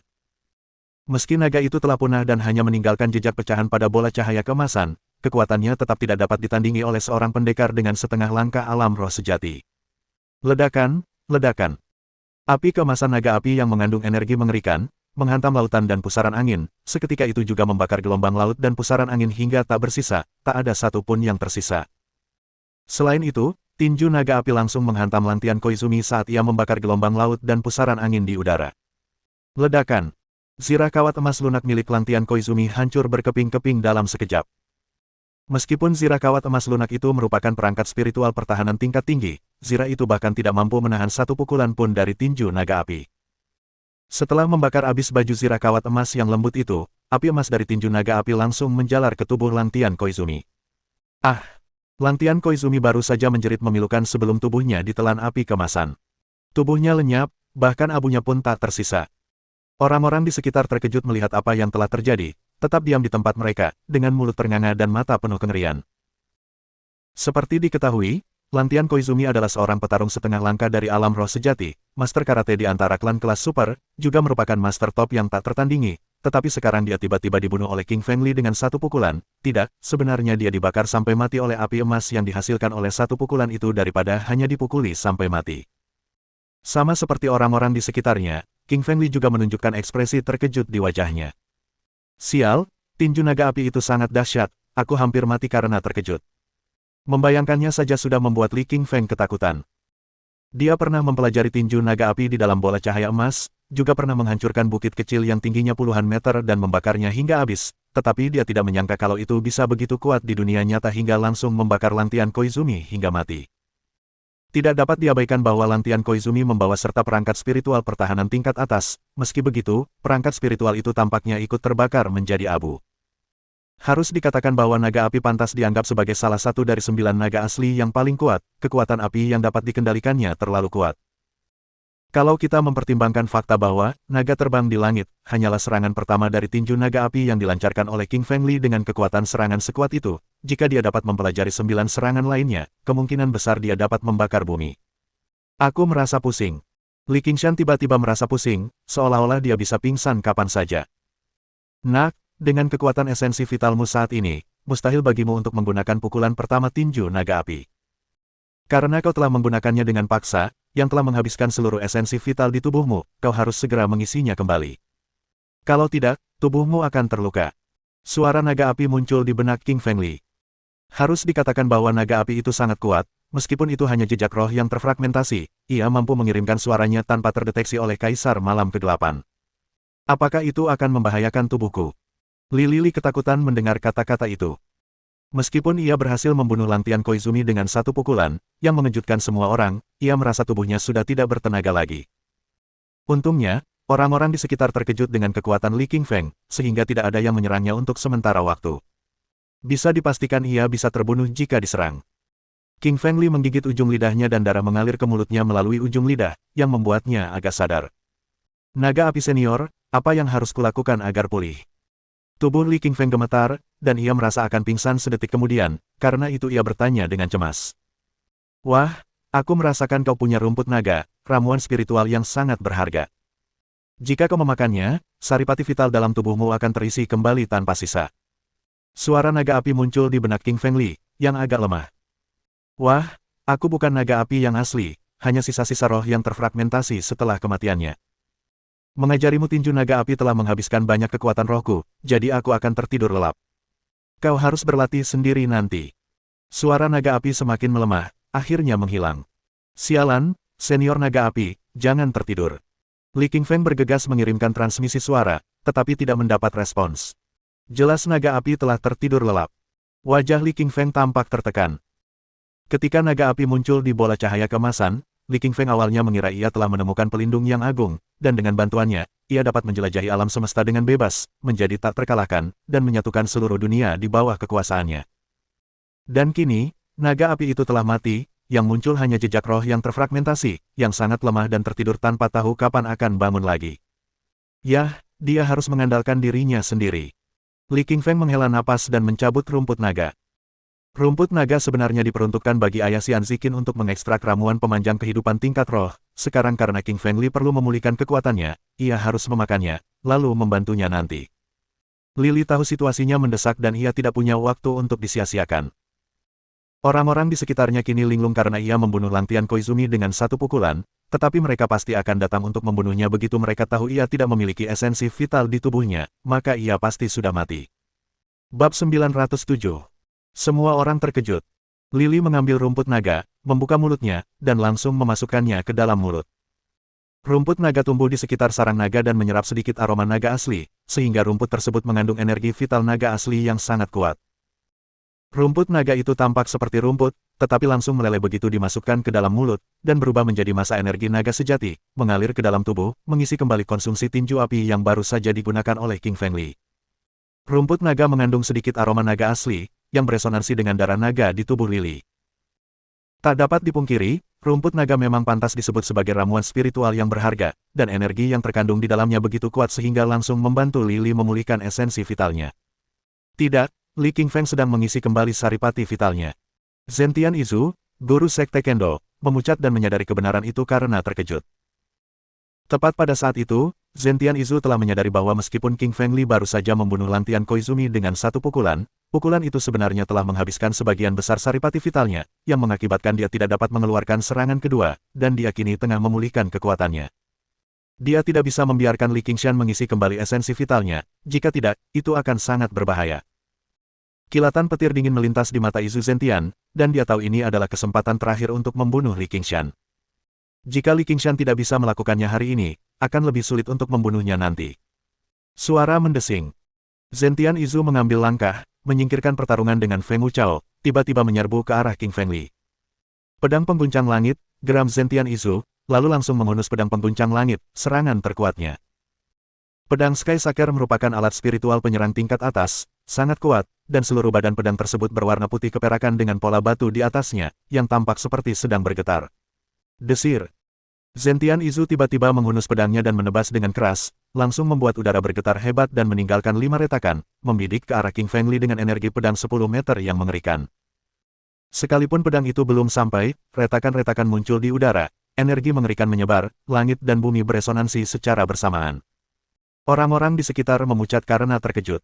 S1: Meski naga itu telah punah dan hanya meninggalkan jejak pecahan pada bola cahaya keemasan, kekuatannya tetap tidak dapat ditandingi oleh seorang pendekar dengan setengah langkah alam roh sejati. Ledakan, ledakan. Api keemasan naga api yang mengandung energi mengerikan, menghantam lautan dan pusaran angin, seketika itu juga membakar gelombang laut dan pusaran angin hingga tak bersisa, tak ada satu pun yang tersisa. Selain itu, tinju naga api langsung menghantam Lang Tian Koizumi saat ia membakar gelombang laut dan pusaran angin di udara. Ledakan. Zirah kawat emas lunak milik Lang Tian Koizumi hancur berkeping-keping dalam sekejap. Meskipun zirah kawat emas lunak itu merupakan perangkat spiritual pertahanan tingkat tinggi, zirah itu bahkan tidak mampu menahan satu pukulan pun dari tinju naga api. Setelah membakar habis baju zirah kawat emas yang lembut itu, api emas dari tinju naga api langsung menjalar ke tubuh Lang Tian Koizumi. Ah! Lang Tian Koizumi baru saja menjerit memilukan sebelum tubuhnya ditelan api kemasan. Tubuhnya lenyap, bahkan abunya pun tak tersisa. Orang-orang di sekitar terkejut melihat apa yang telah terjadi, tetap diam di tempat mereka, dengan mulut ternganga dan mata penuh kengerian. Seperti diketahui, Lang Tian Koizumi adalah seorang petarung setengah langkah dari alam roh sejati, master karate di antara klan kelas super, juga merupakan master top yang tak tertandingi. Tetapi sekarang dia tiba-tiba dibunuh oleh King Feng Li dengan satu pukulan. Tidak, sebenarnya dia dibakar sampai mati oleh api emas yang dihasilkan oleh satu pukulan itu daripada hanya dipukuli sampai mati. Sama seperti orang-orang di sekitarnya, King Feng Li juga menunjukkan ekspresi terkejut di wajahnya. Sial, tinju naga api itu sangat dahsyat, aku hampir mati karena terkejut. Membayangkannya saja sudah membuat Li King Feng ketakutan. Dia pernah mempelajari tinju naga api di dalam bola cahaya emas, juga pernah menghancurkan bukit kecil yang tingginya puluhan meter dan membakarnya hingga habis, tetapi dia tidak menyangka kalau itu bisa begitu kuat di dunia nyata hingga langsung membakar Lang Tian Koizumi hingga mati. Tidak dapat diabaikan bahwa Lang Tian Koizumi membawa serta perangkat spiritual pertahanan tingkat atas, meski begitu, perangkat spiritual itu tampaknya ikut terbakar menjadi abu. Harus dikatakan bahwa naga api pantas dianggap sebagai salah satu dari 9 naga asli yang paling kuat, kekuatan api yang dapat dikendalikannya terlalu kuat. Kalau kita mempertimbangkan fakta bahwa naga terbang di langit hanyalah serangan pertama dari tinju naga api yang dilancarkan oleh King Feng Li dengan kekuatan serangan sekuat itu, jika dia dapat mempelajari 9 serangan lainnya, kemungkinan besar dia dapat membakar bumi. Aku merasa pusing. Li Qingshan tiba-tiba merasa pusing, seolah-olah dia bisa pingsan kapan saja. Nak, dengan kekuatan esensi vitalmu saat ini, mustahil bagimu untuk menggunakan pukulan pertama tinju naga api. Karena kau telah menggunakannya dengan paksa, yang telah menghabiskan seluruh esensi vital di tubuhmu, kau harus segera mengisinya kembali. Kalau tidak, tubuhmu akan terluka. Suara naga api muncul di benak King Feng Li. Harus dikatakan bahwa naga api itu sangat kuat, meskipun itu hanya jejak roh yang terfragmentasi, ia mampu mengirimkan suaranya tanpa terdeteksi oleh Kaisar Malam Ke-8. Apakah itu akan membahayakan tubuhku? Li ketakutan mendengar kata-kata itu. Meskipun ia berhasil membunuh Lantian Koizumi dengan satu pukulan, yang mengejutkan semua orang, ia merasa tubuhnya sudah tidak bertenaga lagi. Untungnya, orang-orang di sekitar terkejut dengan kekuatan Li Qingfeng, sehingga tidak ada yang menyerangnya untuk sementara waktu. Bisa dipastikan ia bisa terbunuh jika diserang. King Feng Li menggigit ujung lidahnya dan darah mengalir ke mulutnya melalui ujung lidah, yang membuatnya agak sadar. Naga api senior, apa yang harus kulakukan agar pulih? Tubuh Li Qingfeng gemetar, dan ia merasa akan pingsan sedetik kemudian, karena itu ia bertanya dengan cemas. Wah, aku merasakan kau punya rumput naga, ramuan spiritual yang sangat berharga. Jika kau memakannya, saripati vital dalam tubuhmu akan terisi kembali tanpa sisa. Suara naga api muncul di benak King Feng Li, yang agak lemah. Wah, aku bukan naga api yang asli, hanya sisa-sisa roh yang terfragmentasi setelah kematiannya. Mengajarimu tinju naga api telah menghabiskan banyak kekuatan rohku, jadi aku akan tertidur lelap. Kau harus berlatih sendiri nanti. Suara naga api semakin melemah, akhirnya menghilang. Sialan, senior naga api, jangan tertidur. Li Qingfeng bergegas mengirimkan transmisi suara, tetapi tidak mendapat respons. Jelas naga api telah tertidur lelap. Wajah Li Qingfeng tampak tertekan. Ketika naga api muncul di bola cahaya keemasan, Li Qingfeng awalnya mengira ia telah menemukan pelindung yang agung, dan dengan bantuannya, ia dapat menjelajahi alam semesta dengan bebas, menjadi tak terkalahkan, dan menyatukan seluruh dunia di bawah kekuasaannya. Dan kini, naga api itu telah mati, yang muncul hanya jejak roh yang terfragmentasi, yang sangat lemah dan tertidur tanpa tahu kapan akan bangun lagi. Yah, dia harus mengandalkan dirinya sendiri. Li Qingfeng menghela napas dan mencabut rumput naga. Rumput naga sebenarnya diperuntukkan bagi ayah Xian Ziqin untuk mengekstrak ramuan pemanjang kehidupan tingkat roh. Sekarang karena King Feng Li perlu memulihkan kekuatannya, ia harus memakannya, lalu membantunya nanti. Lili tahu situasinya mendesak dan ia tidak punya waktu untuk disia-siakan. Orang-orang di sekitarnya kini linglung karena ia membunuh Lantian Koizumi dengan satu pukulan, tetapi mereka pasti akan datang untuk membunuhnya begitu mereka tahu ia tidak memiliki esensi vital di tubuhnya, maka ia pasti sudah mati. Bab 907. Semua orang terkejut. Lili mengambil rumput naga, membuka mulutnya, dan langsung memasukkannya ke dalam mulut. Rumput naga tumbuh di sekitar sarang naga dan menyerap sedikit aroma naga asli, sehingga rumput tersebut mengandung energi vital naga asli yang sangat kuat. Rumput naga itu tampak seperti rumput, tetapi langsung meleleh begitu dimasukkan ke dalam mulut, dan berubah menjadi massa energi naga sejati, mengalir ke dalam tubuh, mengisi kembali konsumsi tinju api yang baru saja digunakan oleh King Feng Li. Rumput naga mengandung sedikit aroma naga asli, yang beresonansi dengan darah naga di tubuh Lili. Tak dapat dipungkiri, rumput naga memang pantas disebut sebagai ramuan spiritual yang berharga, dan energi yang terkandung di dalamnya begitu kuat sehingga langsung membantu Lili memulihkan esensi vitalnya. Tidak, Li Qingfeng sedang mengisi kembali saripati vitalnya. Zentian Izu, guru sekte Kendo, memucat dan menyadari kebenaran itu karena terkejut. Tepat pada saat itu, Zentian Izu telah menyadari bahwa meskipun King Feng Li baru saja membunuh Lantian Koizumi dengan satu pukulan, pukulan itu sebenarnya telah menghabiskan sebagian besar saripati vitalnya, yang mengakibatkan dia tidak dapat mengeluarkan serangan kedua, dan dia kini tengah memulihkan kekuatannya. Dia tidak bisa membiarkan Li Qingshan mengisi kembali esensi vitalnya, jika tidak, itu akan sangat berbahaya. Kilatan petir dingin melintas di mata Izu Zentian, dan dia tahu ini adalah kesempatan terakhir untuk membunuh Li Qingshan. Jika Li Qingshan tidak bisa melakukannya hari ini, akan lebih sulit untuk membunuhnya nanti. Suara mendesing. Zentian Izu mengambil langkah, menyingkirkan pertarungan dengan Feng Wuchao, tiba-tiba menyerbu ke arah King Feng Li. Pedang pengguncang langit, geram Zentian Izu, lalu langsung menghunus pedang pengguncang langit, serangan terkuatnya. Pedang Sky Saker merupakan alat spiritual penyerang tingkat atas, sangat kuat, dan seluruh badan pedang tersebut berwarna putih keperakan dengan pola batu di atasnya, yang tampak seperti sedang bergetar. Desir. Zentian Izu tiba-tiba menghunus pedangnya dan menebas dengan keras, langsung membuat udara bergetar hebat dan meninggalkan 5 retakan, membidik ke arah King Feng Li dengan energi pedang 10 meter yang mengerikan. Sekalipun pedang itu belum sampai, retakan-retakan muncul di udara, energi mengerikan menyebar, langit dan bumi beresonansi secara bersamaan. Orang-orang di sekitar memucat karena terkejut.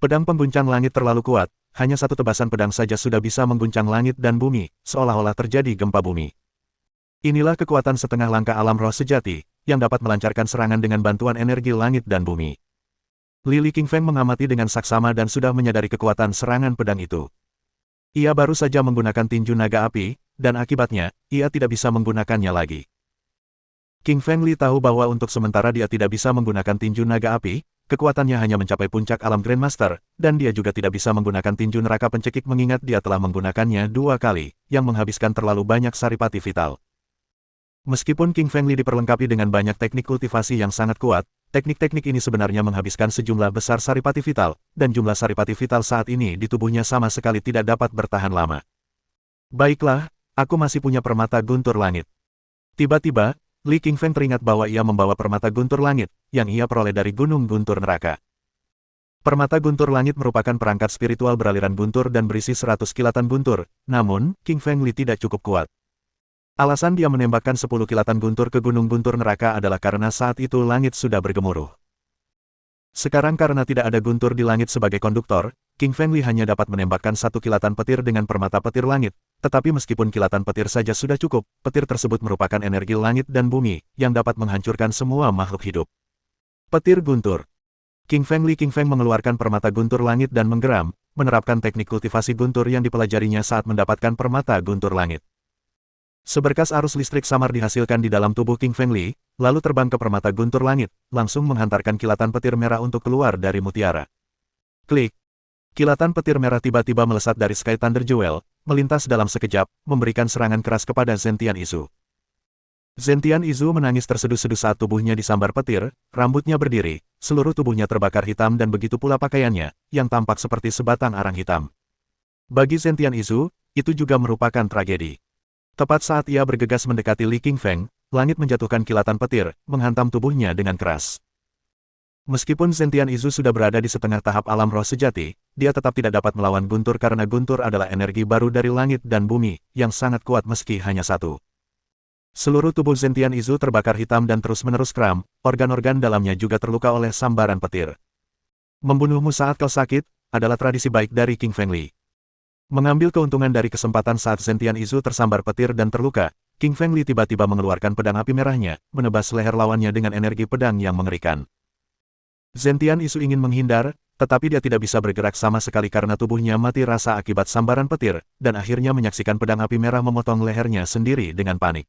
S1: Pedang pengguncang langit terlalu kuat, hanya satu tebasan pedang saja sudah bisa mengguncang langit dan bumi, seolah-olah terjadi gempa bumi. Inilah kekuatan setengah langkah alam roh sejati, yang dapat melancarkan serangan dengan bantuan energi langit dan bumi. Lili King Feng mengamati dengan saksama dan sudah menyadari kekuatan serangan pedang itu. Ia baru saja menggunakan tinju naga api, dan akibatnya, ia tidak bisa menggunakannya lagi. King Feng Li tahu bahwa untuk sementara dia tidak bisa menggunakan tinju naga api, kekuatannya hanya mencapai puncak alam Grandmaster, dan dia juga tidak bisa menggunakan tinju neraka pencekik mengingat dia telah menggunakannya 2 kali, yang menghabiskan terlalu banyak saripati vital. Meskipun King Feng Li diperlengkapi dengan banyak teknik kultivasi yang sangat kuat, teknik-teknik ini sebenarnya menghabiskan sejumlah besar saripati vital, dan jumlah saripati vital saat ini di tubuhnya sama sekali tidak dapat bertahan lama. Baiklah, aku masih punya permata guntur langit. Tiba-tiba, Li King Feng teringat bahwa ia membawa permata guntur langit, yang ia peroleh dari Gunung Guntur Neraka. Permata guntur langit merupakan perangkat spiritual beraliran guntur dan berisi 100 kilatan guntur, namun, King Feng Li tidak cukup kuat. Alasan dia menembakkan 10 kilatan guntur ke Gunung Guntur Neraka adalah karena saat itu langit sudah bergemuruh. Sekarang karena tidak ada guntur di langit sebagai konduktor, King Feng Li hanya dapat menembakkan 1 kilatan petir dengan permata petir langit, tetapi meskipun kilatan petir saja sudah cukup, petir tersebut merupakan energi langit dan bumi, yang dapat menghancurkan semua makhluk hidup. Petir guntur. King Feng mengeluarkan permata guntur langit dan menggeram, menerapkan teknik kultivasi guntur yang dipelajarinya saat mendapatkan permata guntur langit. Seberkas arus listrik samar dihasilkan di dalam tubuh King Feng Li, lalu terbang ke permata guntur langit, langsung menghantarkan kilatan petir merah untuk keluar dari mutiara. Klik. Kilatan petir merah tiba-tiba melesat dari Sky Thunder Jewel, melintas dalam sekejap, memberikan serangan keras kepada Zentian Izu. Zentian Izu menangis terseduh-seduh saat tubuhnya disambar petir, rambutnya berdiri, seluruh tubuhnya terbakar hitam dan begitu pula pakaiannya, yang tampak seperti sebatang arang hitam. Bagi Zentian Izu, itu juga merupakan tragedi. Tepat saat ia bergegas mendekati Li King Feng, langit menjatuhkan kilatan petir, menghantam tubuhnya dengan keras. Meskipun Zentian Izu sudah berada di setengah tahap alam roh sejati, dia tetap tidak dapat melawan guntur karena guntur adalah energi baru dari langit dan bumi, yang sangat kuat meski hanya satu. Seluruh tubuh Zentian Izu terbakar hitam dan terus-menerus kram, organ-organ dalamnya juga terluka oleh sambaran petir. Membunuhmu saat kau sakit, adalah tradisi baik dari King Feng Li. Mengambil keuntungan dari kesempatan saat Zentian Izu tersambar petir dan terluka, King Feng Li tiba-tiba mengeluarkan pedang api merahnya, menebas leher lawannya dengan energi pedang yang mengerikan. Zentian Izu ingin menghindar, tetapi dia tidak bisa bergerak sama sekali karena tubuhnya mati rasa akibat sambaran petir, dan akhirnya menyaksikan pedang api merah memotong lehernya sendiri dengan panik.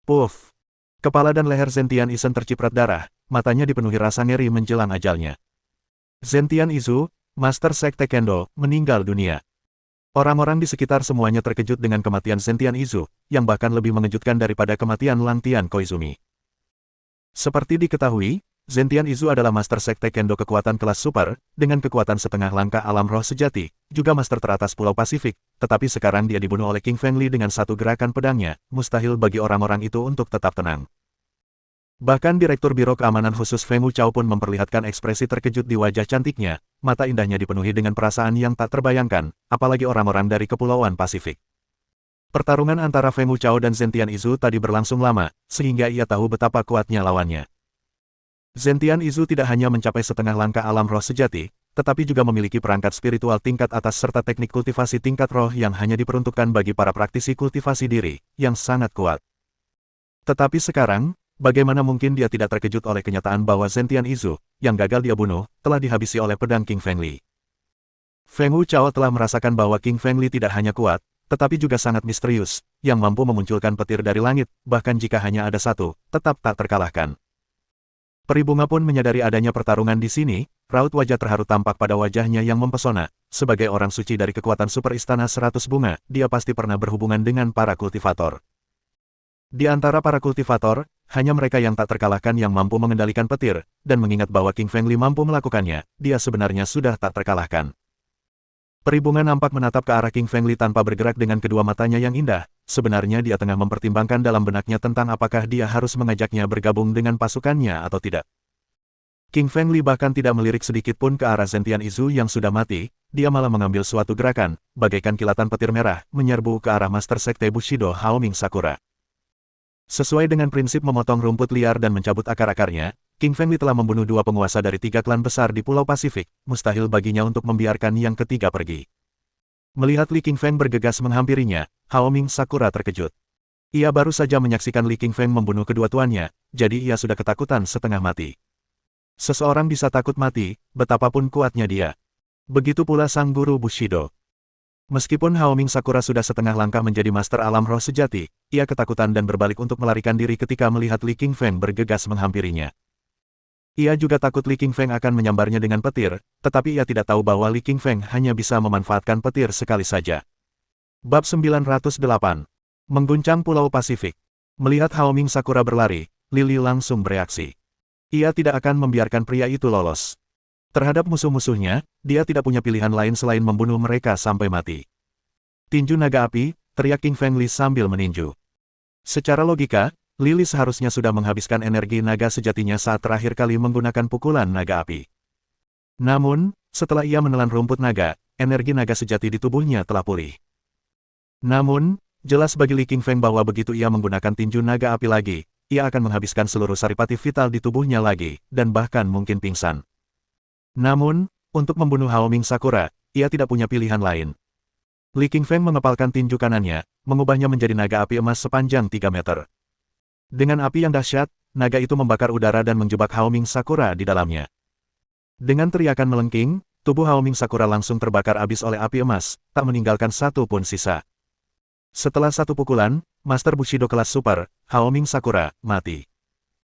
S1: Puff! Kepala dan leher Zentian Izu terciprat darah, matanya dipenuhi rasa ngeri menjelang ajalnya. Zentian Izu, Master Sekte Kendo, meninggal dunia. Orang-orang di sekitar semuanya terkejut dengan kematian Zentian Izu, yang bahkan lebih mengejutkan daripada kematian Lang Tian Koizumi. Seperti diketahui, Zentian Izu adalah Master Sekte Kendo kekuatan kelas super, dengan kekuatan setengah langkah alam roh sejati, juga Master teratas Pulau Pasifik, tetapi sekarang dia dibunuh oleh King Feng Li dengan satu gerakan pedangnya, mustahil bagi orang-orang itu untuk tetap tenang. Bahkan Direktur Biro Keamanan Khusus Feng Wuchao pun memperlihatkan ekspresi terkejut di wajah cantiknya, mata indahnya dipenuhi dengan perasaan yang tak terbayangkan, apalagi orang-orang dari Kepulauan Pasifik. Pertarungan antara Feng Wuchao dan Zentian Izu tadi berlangsung lama, sehingga ia tahu betapa kuatnya lawannya. Zentian Izu tidak hanya mencapai setengah langkah alam roh sejati, tetapi juga memiliki perangkat spiritual tingkat atas serta teknik kultivasi tingkat roh yang hanya diperuntukkan bagi para praktisi kultivasi diri, yang sangat kuat. Tetapi sekarang, bagaimana mungkin dia tidak terkejut oleh kenyataan bahwa Zentian Izu, yang gagal dia bunuh, telah dihabisi oleh pedang King Feng Li. Feng Wuchao telah merasakan bahwa King Feng Li tidak hanya kuat, tetapi juga sangat misterius, yang mampu memunculkan petir dari langit, bahkan jika hanya ada satu, tetap tak terkalahkan. Peribunga pun menyadari adanya pertarungan di sini, raut wajah terharu tampak pada wajahnya yang mempesona. Sebagai orang suci dari kekuatan super istana 100 bunga, dia pasti pernah berhubungan dengan para kultivator. Di antara para kultivator, hanya mereka yang tak terkalahkan yang mampu mengendalikan petir, dan mengingat bahwa King Feng Li mampu melakukannya, dia sebenarnya sudah tak terkalahkan. Peribungan nampak menatap ke arah King Feng Li tanpa bergerak dengan kedua matanya yang indah. Sebenarnya dia tengah mempertimbangkan dalam benaknya tentang apakah dia harus mengajaknya bergabung dengan pasukannya atau tidak. King Feng Li bahkan tidak melirik sedikit pun ke arah Zentian Izu yang sudah mati, dia malah mengambil suatu gerakan, bagaikan kilatan petir merah, menyerbu ke arah Master Sekte Bushido Haoming Sakura. Sesuai dengan prinsip memotong rumput liar dan mencabut akar-akarnya, King Feng Li telah membunuh dua penguasa dari 3 klan besar di Pulau Pasifik, mustahil baginya untuk membiarkan yang ketiga pergi. Melihat Li King Feng bergegas menghampirinya, Haoming Sakura terkejut. Ia baru saja menyaksikan Li King Feng membunuh kedua tuannya, jadi ia sudah ketakutan setengah mati. Seseorang bisa takut mati, betapapun kuatnya dia. Begitu pula sang guru Bushido. Meskipun Haoming Sakura sudah setengah langkah menjadi master alam roh sejati, ia ketakutan dan berbalik untuk melarikan diri ketika melihat Li King Feng bergegas menghampirinya. Ia juga takut Li King Feng akan menyambarnya dengan petir, tetapi ia tidak tahu bahwa Li King Feng hanya bisa memanfaatkan petir sekali saja. Bab 908. Mengguncang Pulau Pasifik. Melihat Haoming Sakura berlari, Lily langsung bereaksi. Ia tidak akan membiarkan pria itu lolos. Terhadap musuh-musuhnya, dia tidak punya pilihan lain selain membunuh mereka sampai mati. Tinju naga api, teriak King Feng Li sambil meninju. Secara logika, Lily seharusnya sudah menghabiskan energi naga sejatinya saat terakhir kali menggunakan pukulan naga api. Namun, setelah ia menelan rumput naga, energi naga sejati di tubuhnya telah pulih. Namun, jelas bagi Li King Feng bahwa begitu ia menggunakan tinju naga api lagi, ia akan menghabiskan seluruh saripati vital di tubuhnya lagi, dan bahkan mungkin pingsan. Namun, untuk membunuh Haoming Sakura, ia tidak punya pilihan lain. Li King Feng mengepalkan tinju kanannya, mengubahnya menjadi naga api emas sepanjang 3 meter. Dengan api yang dahsyat, naga itu membakar udara dan menjebak Haoming Sakura di dalamnya. Dengan teriakan melengking, tubuh Haoming Sakura langsung terbakar habis oleh api emas, tak meninggalkan satu pun sisa. Setelah satu pukulan, Master Bushido kelas super, Haoming Sakura, mati.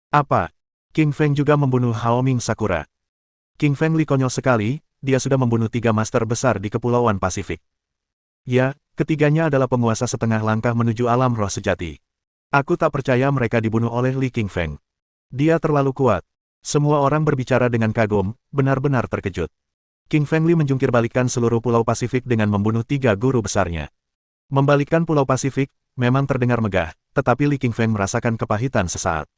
S1: Apa? King Feng juga membunuh Haoming Sakura. King Feng Li konyol sekali, dia sudah membunuh 3 master besar di Kepulauan Pasifik. Ya, ketiganya adalah penguasa setengah langkah menuju alam roh sejati. Aku tak percaya mereka dibunuh oleh Li King Feng. Dia terlalu kuat. Semua orang berbicara dengan kagum, benar-benar terkejut. King Feng Li menjungkir balikkan seluruh Pulau Pasifik dengan membunuh 3 guru besarnya. Membalikkan Pulau Pasifik, memang terdengar megah, tetapi Li King Feng merasakan kepahitan sesaat.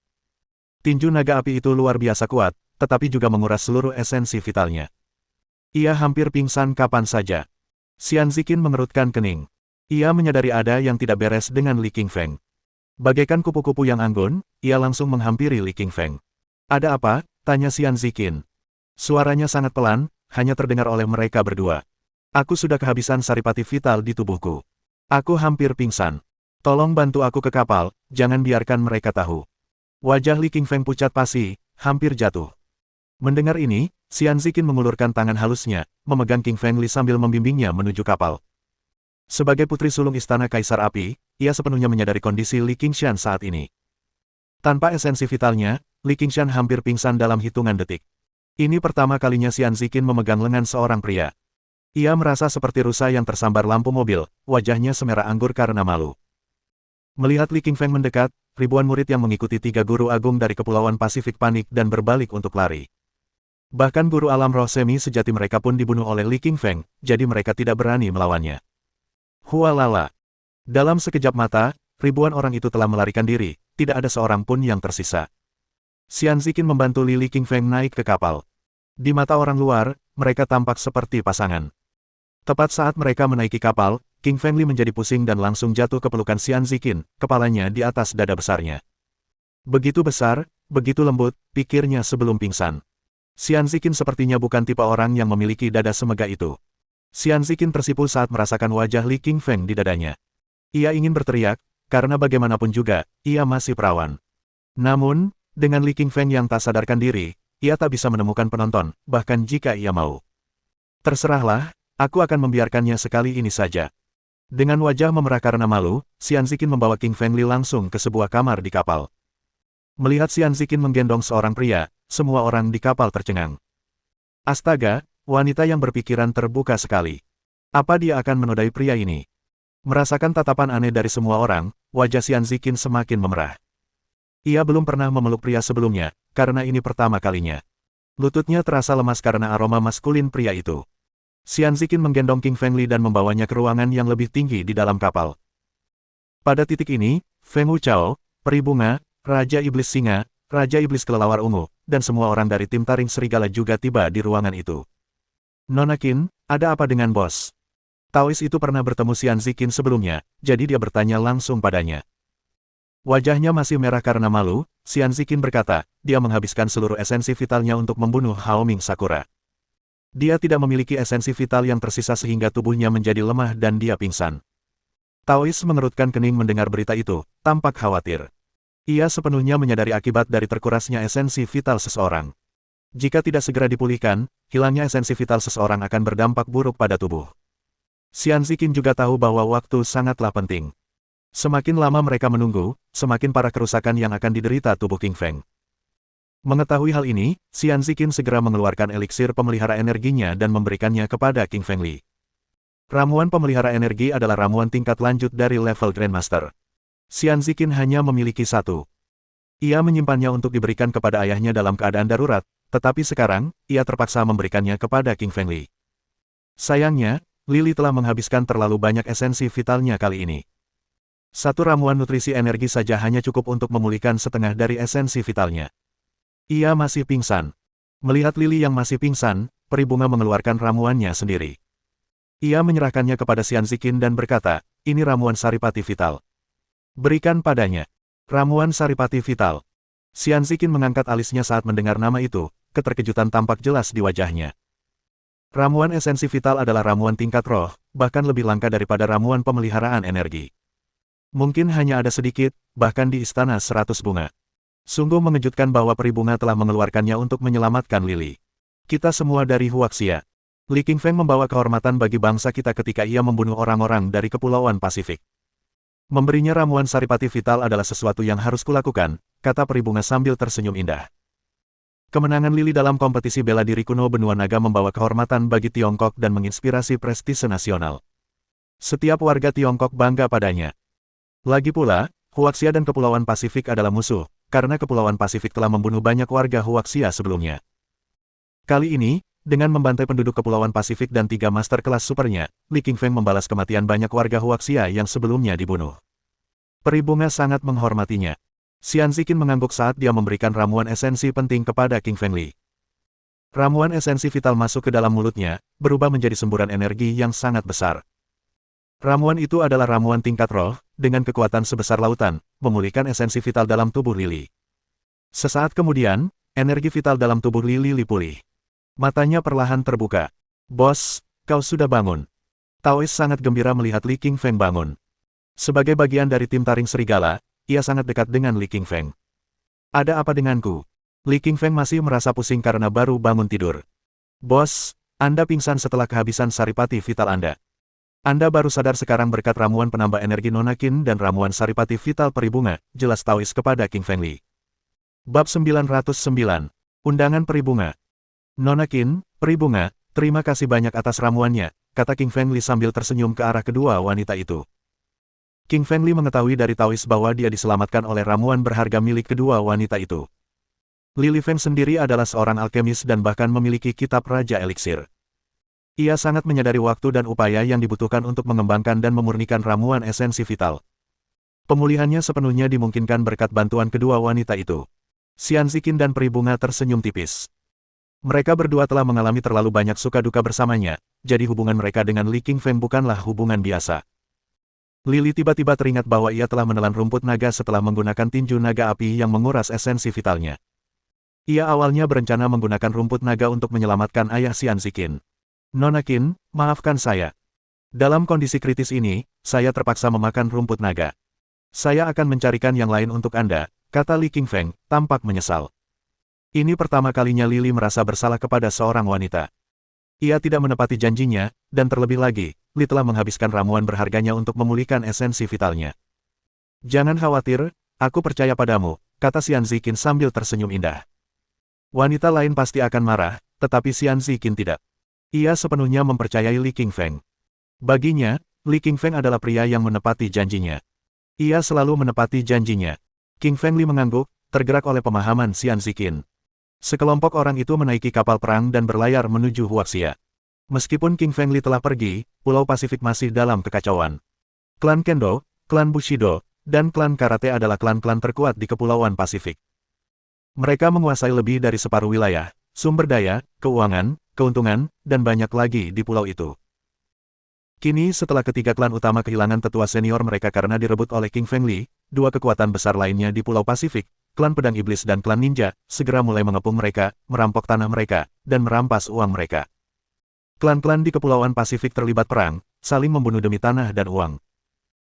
S1: Tinju naga api itu luar biasa kuat, tetapi juga menguras seluruh esensi vitalnya. Ia hampir pingsan kapan saja. Xian Ziqin mengerutkan kening. Ia menyadari ada yang tidak beres dengan Li King Feng. Bagaikan kupu-kupu yang anggun, ia langsung menghampiri Li King Feng. Ada apa? Tanya Xian Ziqin. Suaranya sangat pelan, hanya terdengar oleh mereka berdua. Aku sudah kehabisan saripati vital di tubuhku. Aku hampir pingsan. Tolong bantu aku ke kapal, jangan biarkan mereka tahu. Wajah Li King Feng pucat pasi, hampir jatuh. Mendengar ini, Xian Ziqin mengulurkan tangan halusnya, memegang King Feng Li sambil membimbingnya menuju kapal. Sebagai putri sulung istana Kaisar Api, ia sepenuhnya menyadari kondisi Li Qingshan saat ini. Tanpa esensi vitalnya, Li Qingshan hampir pingsan dalam hitungan detik. Ini pertama kalinya Xian Ziqin memegang lengan seorang pria. Ia merasa seperti rusa yang tersambar lampu mobil, wajahnya semerah anggur karena malu. Melihat Li King Feng mendekat, ribuan murid yang mengikuti 3 guru agung dari Kepulauan Pasifik panik dan berbalik untuk lari. Bahkan guru alam roh semi sejati mereka pun dibunuh oleh Li King Feng, jadi mereka tidak berani melawannya. Hualala. Dalam sekejap mata, ribuan orang itu telah melarikan diri, tidak ada seorang pun yang tersisa. Xian Ziqin membantu Li King Feng naik ke kapal. Di mata orang luar, mereka tampak seperti pasangan. Tepat saat mereka menaiki kapal, King Feng Li menjadi pusing dan langsung jatuh ke pelukan Xian Ziqin, kepalanya di atas dada besarnya. Begitu besar, begitu lembut, pikirnya sebelum pingsan. Xian Ziqin sepertinya bukan tipe orang yang memiliki dada semegah itu. Xian Ziqin tersipu saat merasakan wajah Li King Feng di dadanya. Ia ingin berteriak, karena bagaimanapun juga, ia masih perawan. Namun, dengan Li King Feng yang tak sadarkan diri, ia tak bisa menemukan penonton, bahkan jika ia mau. Terserahlah, aku akan membiarkannya sekali ini saja. Dengan wajah memerah karena malu, Xian Ziqin membawa King Feng Li langsung ke sebuah kamar di kapal. Melihat Xian Ziqin menggendong seorang pria, semua orang di kapal tercengang. Astaga, wanita yang berpikiran terbuka sekali. Apa dia akan menodai pria ini? Merasakan tatapan aneh dari semua orang, wajah Xian Ziqin semakin memerah. Ia belum pernah memeluk pria sebelumnya, karena ini pertama kalinya. Lututnya terasa lemas karena aroma maskulin pria itu. Xian Ziqin menggendong King Feng Li dan membawanya ke ruangan yang lebih tinggi di dalam kapal. Pada titik ini, Feng Wuchao, Peri Bunga, Raja Iblis Singa, Raja Iblis Kelelawar Ungu, dan semua orang dari tim Taring Serigala juga tiba di ruangan itu. Nona Qin, ada apa dengan bos? Taois itu pernah bertemu Xian Ziqin sebelumnya, jadi dia bertanya langsung padanya. Wajahnya masih merah karena malu, Xian Ziqin berkata, dia menghabiskan seluruh esensi vitalnya untuk membunuh Haoming Sakura. Dia tidak memiliki esensi vital yang tersisa sehingga tubuhnya menjadi lemah dan dia pingsan. Taois mengerutkan kening mendengar berita itu, tampak khawatir. Ia sepenuhnya menyadari akibat dari terkurasnya esensi vital seseorang. Jika tidak segera dipulihkan, hilangnya esensi vital seseorang akan berdampak buruk pada tubuh. Xian Ziqin juga tahu bahwa waktu sangatlah penting. Semakin lama mereka menunggu, semakin parah kerusakan yang akan diderita tubuh King Feng. Mengetahui hal ini, Xian Ziqin segera mengeluarkan eliksir pemelihara energinya dan memberikannya kepada King Feng Li. Ramuan pemelihara energi adalah ramuan tingkat lanjut dari level Grandmaster. Xian Ziqin hanya memiliki satu. Ia menyimpannya untuk diberikan kepada ayahnya dalam keadaan darurat, tetapi sekarang, ia terpaksa memberikannya kepada King Feng Li. Sayangnya, Lily telah menghabiskan terlalu banyak esensi vitalnya kali ini. Satu ramuan nutrisi energi saja hanya cukup untuk memulihkan setengah dari esensi vitalnya. Ia masih pingsan. Melihat Lily yang masih pingsan, Peri Bunga mengeluarkan ramuannya sendiri. Ia menyerahkannya kepada Xian Ziqin dan berkata, ini ramuan Saripati Vital. Berikan padanya. Ramuan Saripati Vital. Xian Ziqin mengangkat alisnya saat mendengar nama itu, keterkejutan tampak jelas di wajahnya. Ramuan esensi vital adalah ramuan tingkat roh, bahkan lebih langka daripada ramuan pemeliharaan energi. Mungkin hanya ada sedikit, bahkan di istana 100 bunga. Sungguh mengejutkan bahwa Peri Bunga telah mengeluarkannya untuk menyelamatkan Lily. Kita semua dari Huaxia. Li Qingfeng membawa kehormatan bagi bangsa kita ketika ia membunuh orang-orang dari Kepulauan Pasifik. Memberinya ramuan Saripati Vital adalah sesuatu yang harus kulakukan, kata Peri Bunga sambil tersenyum indah. Kemenangan Lily dalam kompetisi bela diri kuno benua naga membawa kehormatan bagi Tiongkok dan menginspirasi prestise nasional. Setiap warga Tiongkok bangga padanya. Lagi pula, Huaxia dan Kepulauan Pasifik adalah musuh, karena Kepulauan Pasifik telah membunuh banyak warga Huaxia sebelumnya. Kali ini, dengan membantai penduduk Kepulauan Pasifik dan 3 master kelas supernya, Li Qingfeng membalas kematian banyak warga Huaxia yang sebelumnya dibunuh. Peri Bunga sangat menghormatinya. Xian Ziqin mengangguk saat dia memberikan ramuan esensi penting kepada King Feng Li. Ramuan esensi vital masuk ke dalam mulutnya, berubah menjadi semburan energi yang sangat besar. Ramuan itu adalah ramuan tingkat roh, dengan kekuatan sebesar lautan, memulihkan esensi vital dalam tubuh Lily. Sesaat kemudian, energi vital dalam tubuh Lily pulih. Matanya perlahan terbuka. Bos, kau sudah bangun. Taois sangat gembira melihat Li Qingfeng bangun. Sebagai bagian dari tim Taring Serigala, ia sangat dekat dengan Li Qingfeng. Ada apa denganku? Li Qingfeng masih merasa pusing karena baru bangun tidur. Bos, Anda pingsan setelah kehabisan Saripati Vital Anda. Anda baru sadar sekarang berkat ramuan penambah energi Nona Qin dan ramuan Saripati Vital Peri Bunga, jelas Taois kepada King Feng Li. Bab 909. Undangan Peri Bunga. Nona Qin, Peri Bunga, terima kasih banyak atas ramuannya, kata King Feng Li sambil tersenyum ke arah kedua wanita itu. King Feng Li mengetahui dari Taois bahwa dia diselamatkan oleh ramuan berharga milik kedua wanita itu. Li Lifeng sendiri adalah seorang alkemis dan bahkan memiliki kitab Raja Eliksir. Ia sangat menyadari waktu dan upaya yang dibutuhkan untuk mengembangkan dan memurnikan ramuan esensi vital. Pemulihannya sepenuhnya dimungkinkan berkat bantuan kedua wanita itu. Xian Ziqin dan Peri Bunga tersenyum tipis. Mereka berdua telah mengalami terlalu banyak suka duka bersamanya, jadi hubungan mereka dengan Li Qingfeng bukanlah hubungan biasa. Lily tiba-tiba teringat bahwa ia telah menelan rumput naga setelah menggunakan tinju naga api yang menguras esensi vitalnya. Ia awalnya berencana menggunakan rumput naga untuk menyelamatkan ayah Xian Ziqin. Nona Qin, maafkan saya. Dalam kondisi kritis ini, saya terpaksa memakan rumput naga. Saya akan mencarikan yang lain untuk Anda, kata Li Qingfeng, tampak menyesal. Ini pertama kalinya Lily merasa bersalah kepada seorang wanita. Ia tidak menepati janjinya, dan terlebih lagi, Li telah menghabiskan ramuan berharganya untuk memulihkan esensi vitalnya. Jangan khawatir, aku percaya padamu, kata Xian Ziqin sambil tersenyum indah. Wanita lain pasti akan marah, tetapi Xian Ziqin tidak. Ia sepenuhnya mempercayai Li Qingfeng. Baginya, Li Qingfeng adalah pria yang menepati janjinya. Ia selalu menepati janjinya. King Feng Li mengangguk, tergerak oleh pemahaman Xian Ziqin. Sekelompok orang itu menaiki kapal perang dan berlayar menuju Huaxia. Meskipun King Feng Li telah pergi, Pulau Pasifik masih dalam kekacauan. Klan Kendo, klan Bushido, dan klan Karate adalah klan-klan terkuat di Kepulauan Pasifik. Mereka menguasai lebih dari separuh wilayah, sumber daya, keuangan, keuntungan, dan banyak lagi di pulau itu. Kini setelah ketiga klan utama kehilangan tetua senior mereka karena direbut oleh King Feng Li, dua kekuatan besar lainnya di Pulau Pasifik, klan Pedang Iblis dan klan Ninja, segera mulai mengepung mereka, merampok tanah mereka, dan merampas uang mereka. Klan-klan di Kepulauan Pasifik terlibat perang, saling membunuh demi tanah dan uang.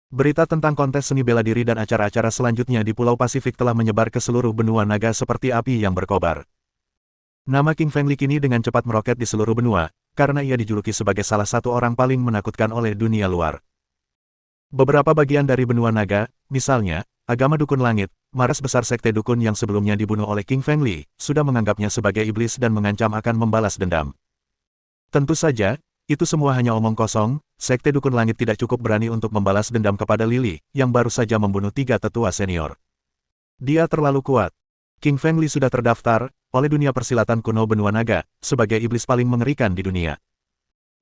S1: Berita tentang kontes seni bela diri dan acara-acara selanjutnya di Pulau Pasifik telah menyebar ke seluruh benua naga seperti api yang berkobar. Nama King Feng Li kini dengan cepat meroket di seluruh benua, karena ia dijuluki sebagai salah satu orang paling menakutkan oleh dunia luar. Beberapa bagian dari benua naga, misalnya, agama Dukun Langit, maras besar sekte Dukun yang sebelumnya dibunuh oleh King Feng Li, sudah menganggapnya sebagai iblis dan mengancam akan membalas dendam. Tentu saja, itu semua hanya omong kosong, sekte Dukun Langit tidak cukup berani untuk membalas dendam kepada Lily, yang baru saja membunuh 3 tetua senior. Dia terlalu kuat. King Feng Li sudah terdaftar oleh dunia persilatan kuno benua naga, sebagai iblis paling mengerikan di dunia.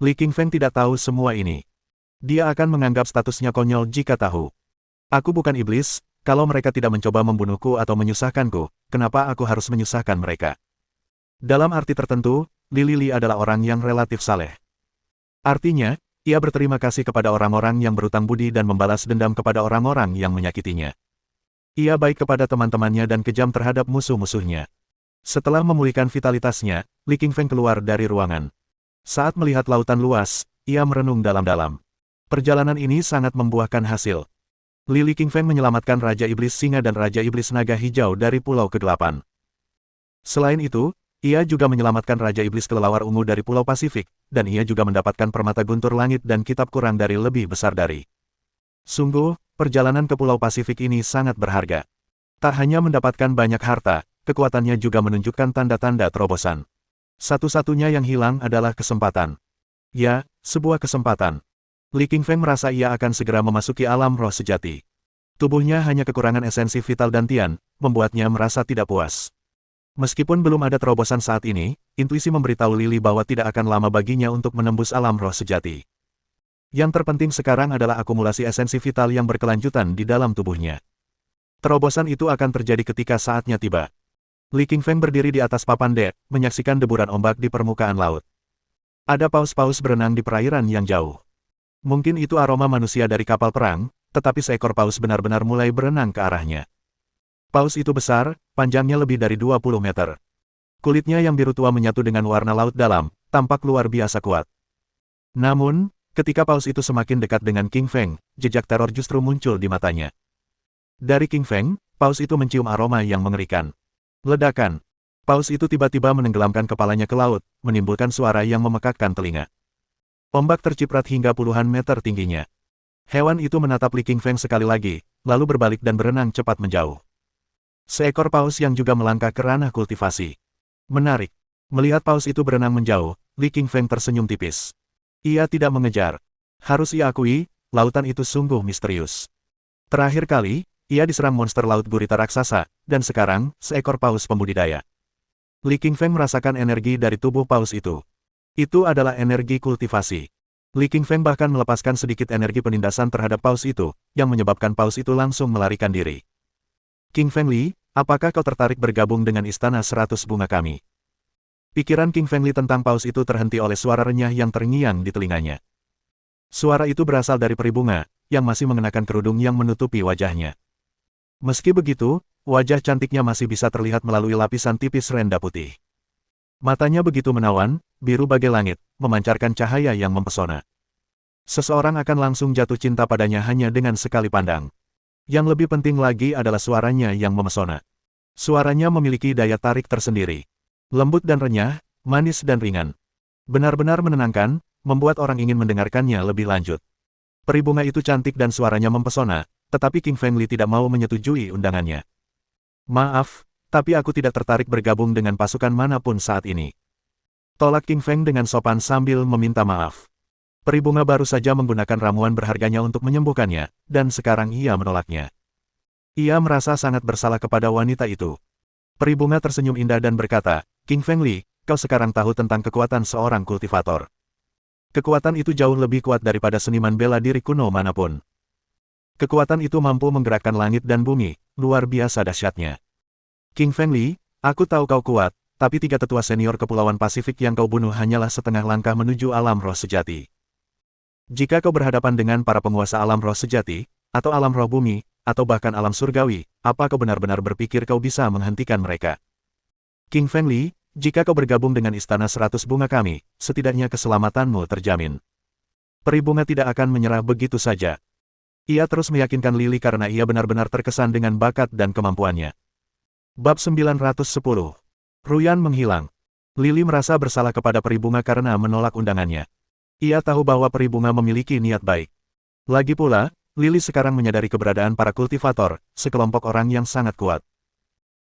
S1: Li King Feng tidak tahu semua ini. Dia akan menganggap statusnya konyol jika tahu. Aku bukan iblis, kalau mereka tidak mencoba membunuhku atau menyusahkanku, kenapa aku harus menyusahkan mereka? Dalam arti tertentu, Li adalah orang yang relatif saleh. Artinya, ia berterima kasih kepada orang-orang yang berutang budi dan membalas dendam kepada orang-orang yang menyakitinya. Ia baik kepada teman-temannya dan kejam terhadap musuh-musuhnya. Setelah memulihkan vitalitasnya, Li King Feng keluar dari ruangan. Saat melihat lautan luas, ia merenung dalam-dalam. Perjalanan ini sangat membuahkan hasil. Li King Feng menyelamatkan Raja Iblis Singa dan Raja Iblis Naga Hijau dari Pulau ke-8. Selain itu, ia juga menyelamatkan Raja Iblis Kelelawar Ungu dari Pulau Pasifik, dan ia juga mendapatkan permata guntur langit dan kitab kurang dari lebih besar dari. Sungguh, perjalanan ke Pulau Pasifik ini sangat berharga. Tak hanya mendapatkan banyak harta, kekuatannya juga menunjukkan tanda-tanda terobosan. Satu-satunya yang hilang adalah kesempatan. Ya, sebuah kesempatan. Li King Feng merasa ia akan segera memasuki alam roh sejati. Tubuhnya hanya kekurangan esensi vital dan tian, membuatnya merasa tidak puas. Meskipun belum ada terobosan saat ini, intuisi memberitahu Lily bahwa tidak akan lama baginya untuk menembus alam roh sejati. Yang terpenting sekarang adalah akumulasi esensi vital yang berkelanjutan di dalam tubuhnya. Terobosan itu akan terjadi ketika saatnya tiba. Li King Feng berdiri di atas papan dek, menyaksikan deburan ombak di permukaan laut. Ada paus-paus berenang di perairan yang jauh. Mungkin itu aroma manusia dari kapal perang, tetapi seekor paus benar-benar mulai berenang ke arahnya. Paus itu besar, panjangnya lebih dari 20 meter. Kulitnya yang biru tua menyatu dengan warna laut dalam, tampak luar biasa kuat. Namun, ketika paus itu semakin dekat dengan King Feng, jejak teror justru muncul di matanya. Dari King Feng, paus itu mencium aroma yang mengerikan. Ledakan. Paus itu tiba-tiba menenggelamkan kepalanya ke laut, menimbulkan suara yang memekakkan telinga. Ombak terciprat hingga puluhan meter tingginya. Hewan itu menatap Li King Feng sekali lagi, lalu berbalik dan berenang cepat menjauh. Seekor paus yang juga melangkah ke ranah kultivasi. Menarik. Melihat paus itu berenang menjauh, Li King Feng tersenyum tipis. Ia tidak mengejar. Harus ia akui, lautan itu sungguh misterius. Terakhir kali, ia diserang monster laut gurita raksasa, dan sekarang, seekor paus pembudidaya. Li King Feng merasakan energi dari tubuh paus itu. Itu adalah energi kultivasi. Li King Feng bahkan melepaskan sedikit energi penindasan terhadap paus itu, yang menyebabkan paus itu langsung melarikan diri. King Feng Li, apakah kau tertarik bergabung dengan Istana 100 Bunga kami? Pikiran King Feng Li tentang paus itu terhenti oleh suara renyah yang terngiang di telinganya. Suara itu berasal dari peri bunga, yang masih mengenakan kerudung yang menutupi wajahnya. Meski begitu, wajah cantiknya masih bisa terlihat melalui lapisan tipis renda putih. Matanya begitu menawan, biru bagai langit, memancarkan cahaya yang mempesona. Seseorang akan langsung jatuh cinta padanya hanya dengan sekali pandang. Yang lebih penting lagi adalah suaranya yang memesona. Suaranya memiliki daya tarik tersendiri. Lembut dan renyah, manis dan ringan. Benar-benar menenangkan, membuat orang ingin mendengarkannya lebih lanjut. Peri bunga itu cantik dan suaranya mempesona, tetapi King Feng Li tidak mau menyetujui undangannya. Maaf, tapi aku tidak tertarik bergabung dengan pasukan manapun saat ini. Tolak King Feng dengan sopan sambil meminta maaf. Peri bunga baru saja menggunakan ramuan berharganya untuk menyembuhkannya, dan sekarang ia menolaknya. Ia merasa sangat bersalah kepada wanita itu. Peri bunga tersenyum indah dan berkata, King Feng Li, kau sekarang tahu tentang kekuatan seorang kultivator. Kekuatan itu jauh lebih kuat daripada seniman bela diri kuno manapun. Kekuatan itu mampu menggerakkan langit dan bumi, luar biasa dahsyatnya. King Feng Li, aku tahu kau kuat, tapi tiga tetua senior Kepulauan Pasifik yang kau bunuh hanyalah setengah langkah menuju alam roh sejati. Jika kau berhadapan dengan para penguasa alam roh sejati, atau alam roh bumi, atau bahkan alam surgawi, apa kau benar-benar berpikir kau bisa menghentikan mereka? King Feng Li, jika kau bergabung dengan Istana 100 Bunga kami, setidaknya keselamatanmu terjamin. Peri bunga tidak akan menyerah begitu saja. Ia terus meyakinkan Lily karena ia benar-benar terkesan dengan bakat dan kemampuannya. Bab 910. Ruyan menghilang. Lily merasa bersalah kepada peri bunga karena menolak undangannya. Ia tahu bahwa peri bunga memiliki niat baik. Lagi pula, Lily sekarang menyadari keberadaan para kultivator, sekelompok orang yang sangat kuat.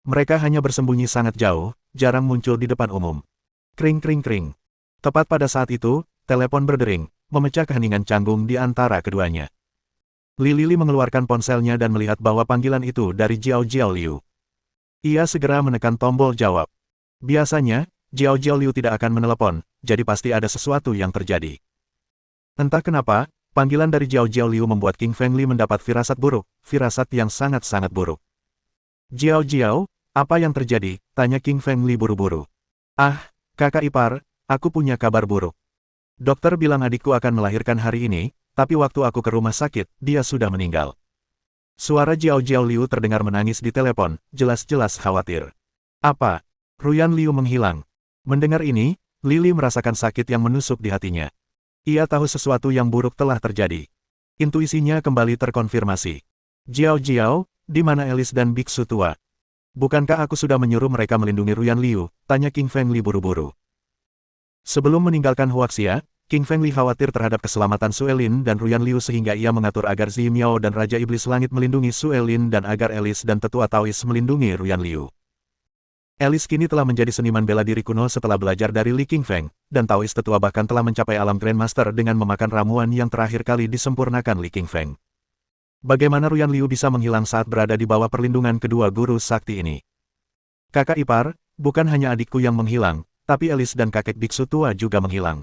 S1: Mereka hanya bersembunyi sangat jauh, jarang muncul di depan umum. Kring kring kring. Tepat pada saat itu, telepon berdering, memecah keheningan canggung di antara keduanya. Lily mengeluarkan ponselnya dan melihat bahwa panggilan itu dari Jiao Jiao Liu. Ia segera menekan tombol jawab. Biasanya, Jiao Jiao Liu tidak akan menelepon, jadi pasti ada sesuatu yang terjadi. Entah kenapa, panggilan dari Jiao Jiao Liu membuat King Feng Li mendapat firasat buruk, firasat yang sangat-sangat buruk. Jiao Jiao, apa yang terjadi? Tanya King Feng Li buru-buru. Ah, kakak ipar, aku punya kabar buruk. Dokter bilang adikku akan melahirkan hari ini, tapi waktu aku ke rumah sakit, dia sudah meninggal. Suara Jiao Jiao Liu terdengar menangis di telepon, jelas-jelas khawatir. Apa? Ruyan Liu menghilang. Mendengar ini, Lily merasakan sakit yang menusuk di hatinya. Ia tahu sesuatu yang buruk telah terjadi. Intuisinya kembali terkonfirmasi. Jiao Jiao, di mana Alice dan biksu tua? Bukankah aku sudah menyuruh mereka melindungi Ruyan Liu? Tanya King Feng Li buru-buru. Sebelum meninggalkan Huaxia, King Feng Li khawatir terhadap keselamatan Suelin dan Ruyan Liu sehingga ia mengatur agar Zi Miao dan Raja Iblis Langit melindungi Suelin dan agar Alice dan Tetua Taois melindungi Ruyan Liu. Alice kini telah menjadi seniman bela diri kuno setelah belajar dari Li Qingfeng, dan Taois tetua bahkan telah mencapai alam Grandmaster dengan memakan ramuan yang terakhir kali disempurnakan Li Qingfeng. Bagaimana Ruyan Liu bisa menghilang saat berada di bawah perlindungan kedua guru sakti ini? Kakak ipar, bukan hanya adikku yang menghilang, tapi Alice dan kakek biksu tua juga menghilang.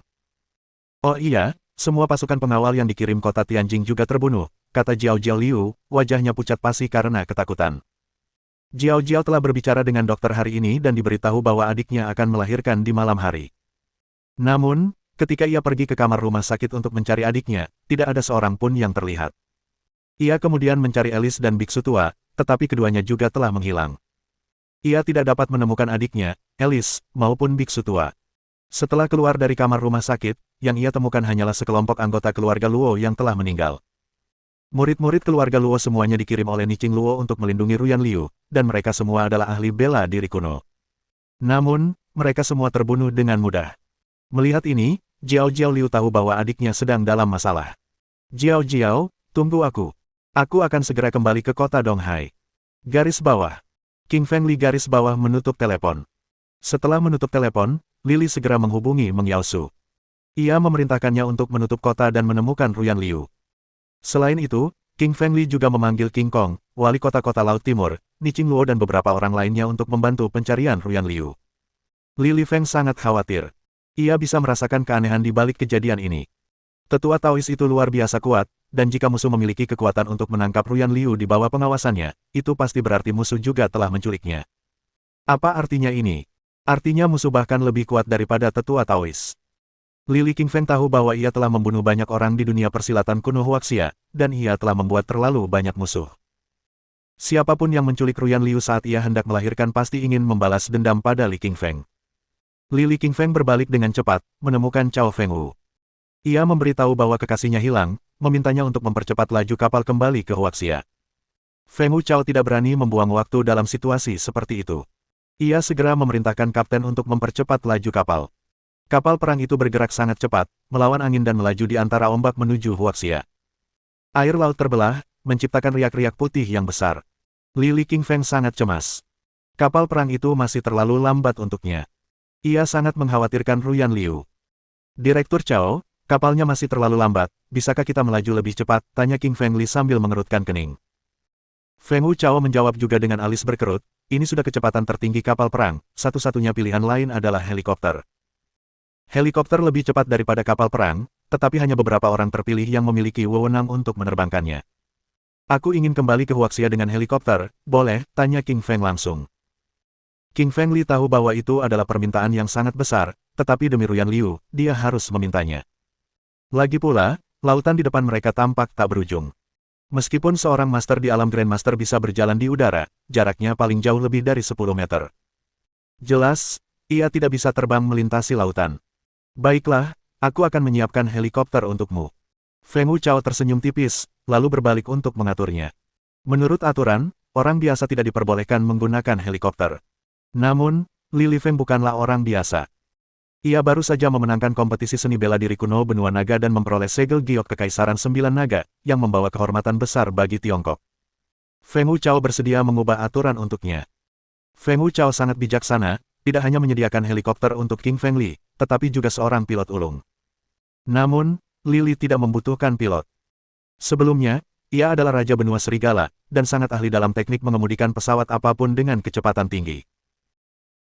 S1: Oh iya, semua pasukan pengawal yang dikirim kota Tianjing juga terbunuh, kata Jiao Jiao Liu, wajahnya pucat pasi karena ketakutan. Jiao Jiao telah berbicara dengan dokter hari ini dan diberitahu bahwa adiknya akan melahirkan di malam hari. Namun, ketika ia pergi ke kamar rumah sakit untuk mencari adiknya, tidak ada seorang pun yang terlihat. Ia kemudian mencari Alice dan biksu tua, tetapi keduanya juga telah menghilang. Ia tidak dapat menemukan adiknya, Alice, maupun biksu tua. Setelah keluar dari kamar rumah sakit, yang ia temukan hanyalah sekelompok anggota keluarga Luo yang telah meninggal. Murid-murid keluarga Luo semuanya dikirim oleh Niqing Luo untuk melindungi Ruyan Liu, dan mereka semua adalah ahli bela diri kuno. Namun, mereka semua terbunuh dengan mudah. Melihat ini, Jiao Jiao Liu tahu bahwa adiknya sedang dalam masalah. Jiao Jiao, tunggu aku. Aku akan segera kembali ke kota Donghai. Garis bawah. King Feng Li garis bawah menutup telepon. Setelah menutup telepon, Lily segera menghubungi Meng Yaosu. Ia memerintahkannya untuk menutup kota dan menemukan Ruyan Liu. Selain itu, King Feng Li juga memanggil King Kong, wali kota-kota Laut Timur, Niqing Luo dan beberapa orang lainnya untuk membantu pencarian Ruyan Liu. Li Feng sangat khawatir. Ia bisa merasakan keanehan di balik kejadian ini. Tetua Taois itu luar biasa kuat, dan jika musuh memiliki kekuatan untuk menangkap Ruyan Liu di bawah pengawasannya, itu pasti berarti musuh juga telah menculiknya. Apa artinya ini? Artinya musuh bahkan lebih kuat daripada Tetua Taois. Li Qingfeng tahu bahwa ia telah membunuh banyak orang di dunia persilatan kuno Huaxia, dan ia telah membuat terlalu banyak musuh. Siapapun yang menculik Ruyan Liu saat ia hendak melahirkan pasti ingin membalas dendam pada Li Qingfeng. Li Qingfeng berbalik dengan cepat, menemukan Cao Fengwu. Ia memberitahu bahwa kekasihnya hilang, memintanya untuk mempercepat laju kapal kembali ke Huaxia. Fengwu Cao tidak berani membuang waktu dalam situasi seperti itu. Ia segera memerintahkan kapten untuk mempercepat laju kapal. Kapal perang itu bergerak sangat cepat, melawan angin dan melaju di antara ombak menuju Huaxia. Air laut terbelah, menciptakan riak-riak putih yang besar. Li Qingfeng sangat cemas. Kapal perang itu masih terlalu lambat untuknya. Ia sangat mengkhawatirkan Ruyan Liu. Direktur Cao, kapalnya masih terlalu lambat, bisakah kita melaju lebih cepat? Tanya King Feng Li sambil mengerutkan kening. Feng Wuchao menjawab juga dengan alis berkerut, ini sudah kecepatan tertinggi kapal perang, satu-satunya pilihan lain adalah helikopter. Helikopter lebih cepat daripada kapal perang, tetapi hanya beberapa orang terpilih yang memiliki wewenang untuk menerbangkannya. Aku ingin kembali ke Huaxia dengan helikopter, boleh? Tanya King Feng langsung. King Feng Li tahu bahwa itu adalah permintaan yang sangat besar, tetapi demi Ruyan Liu, dia harus memintanya. Lagi pula, lautan di depan mereka tampak tak berujung. Meskipun seorang master di alam Grandmaster bisa berjalan di udara, jaraknya paling jauh lebih dari 10 meter. Jelas, ia tidak bisa terbang melintasi lautan. Baiklah, aku akan menyiapkan helikopter untukmu. Feng Wuchao tersenyum tipis, lalu berbalik untuk mengaturnya. Menurut aturan, orang biasa tidak diperbolehkan menggunakan helikopter. Namun, Li Lifeng bukanlah orang biasa. Ia baru saja memenangkan kompetisi seni bela diri kuno benua naga dan memperoleh segel giok Kekaisaran 9 Naga, yang membawa kehormatan besar bagi Tiongkok. Feng Wuchao bersedia mengubah aturan untuknya. Feng Wuchao sangat bijaksana, tidak hanya menyediakan helikopter untuk King Feng Li, tetapi juga seorang pilot ulung. Namun, Li tidak membutuhkan pilot. Sebelumnya, ia adalah Raja Benua Serigala, dan sangat ahli dalam teknik mengemudikan pesawat apapun dengan kecepatan tinggi.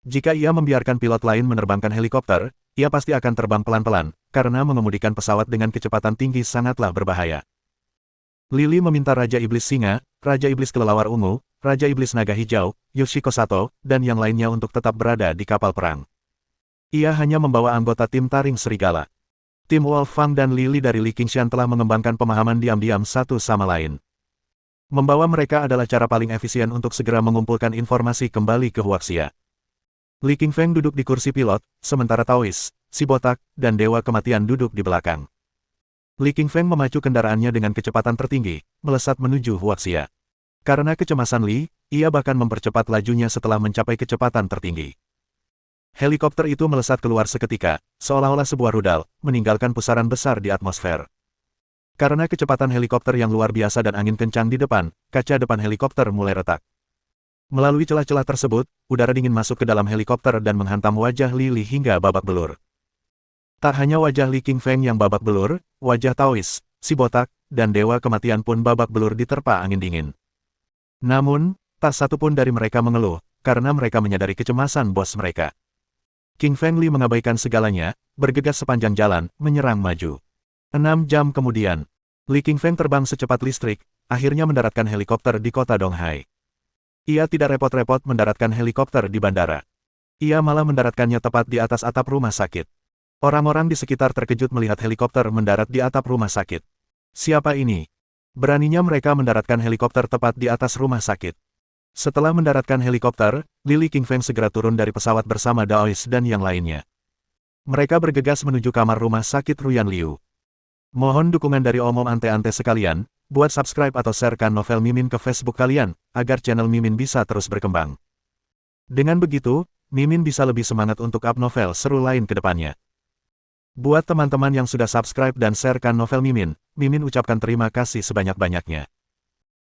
S1: Jika ia membiarkan pilot lain menerbangkan helikopter, ia pasti akan terbang pelan-pelan, karena mengemudikan pesawat dengan kecepatan tinggi sangatlah berbahaya. Lili meminta Raja Iblis Singa, Raja Iblis Kelelawar Ungu, Raja Iblis Naga Hijau, Yoshiko Sato, dan yang lainnya untuk tetap berada di kapal perang. Ia hanya membawa anggota tim taring serigala. Tim Wolf Fang dan Lili dari Li Qingshan telah mengembangkan pemahaman diam-diam satu sama lain. Membawa mereka adalah cara paling efisien untuk segera mengumpulkan informasi kembali ke Huaxia. Li Qingfeng duduk di kursi pilot, sementara Taois, si botak, dan Dewa Kematian duduk di belakang. Li Qingfeng memacu kendaraannya dengan kecepatan tertinggi, melesat menuju Huaxia. Karena kecemasan Li, ia bahkan mempercepat lajunya setelah mencapai kecepatan tertinggi. Helikopter itu melesat keluar seketika, seolah-olah sebuah rudal, meninggalkan pusaran besar di atmosfer. Karena kecepatan helikopter yang luar biasa dan angin kencang di depan, kaca depan helikopter mulai retak. Melalui celah-celah tersebut, udara dingin masuk ke dalam helikopter dan menghantam wajah Li hingga babak belur. Tak hanya wajah Li Qingfeng yang babak belur, wajah Taois, si botak, dan Dewa Kematian pun babak belur diterpa angin dingin. Namun, tak satu pun dari mereka mengeluh, karena mereka menyadari kecemasan bos mereka. King Feng Li mengabaikan segalanya, bergegas sepanjang jalan, menyerang maju. 6 jam kemudian, Li Qingfeng terbang secepat listrik, akhirnya mendaratkan helikopter di kota Donghai. Ia tidak repot-repot mendaratkan helikopter di bandara. Ia malah mendaratkannya tepat di atas atap rumah sakit. Orang-orang di sekitar terkejut melihat helikopter mendarat di atap rumah sakit. Siapa ini? Beraninya mereka mendaratkan helikopter tepat di atas rumah sakit. Setelah mendaratkan helikopter, Li Qingfeng segera turun dari pesawat bersama Daois dan yang lainnya. Mereka bergegas menuju kamar rumah sakit Ruyan Liu. Mohon dukungan dari omom ante-ante sekalian, buat subscribe atau sharekan novel Mimin ke Facebook kalian, agar channel Mimin bisa terus berkembang. Dengan begitu, Mimin bisa lebih semangat untuk up novel seru lain ke depannya. Buat teman-teman yang sudah subscribe dan sharekan novel Mimin, Mimin ucapkan terima kasih sebanyak-banyaknya.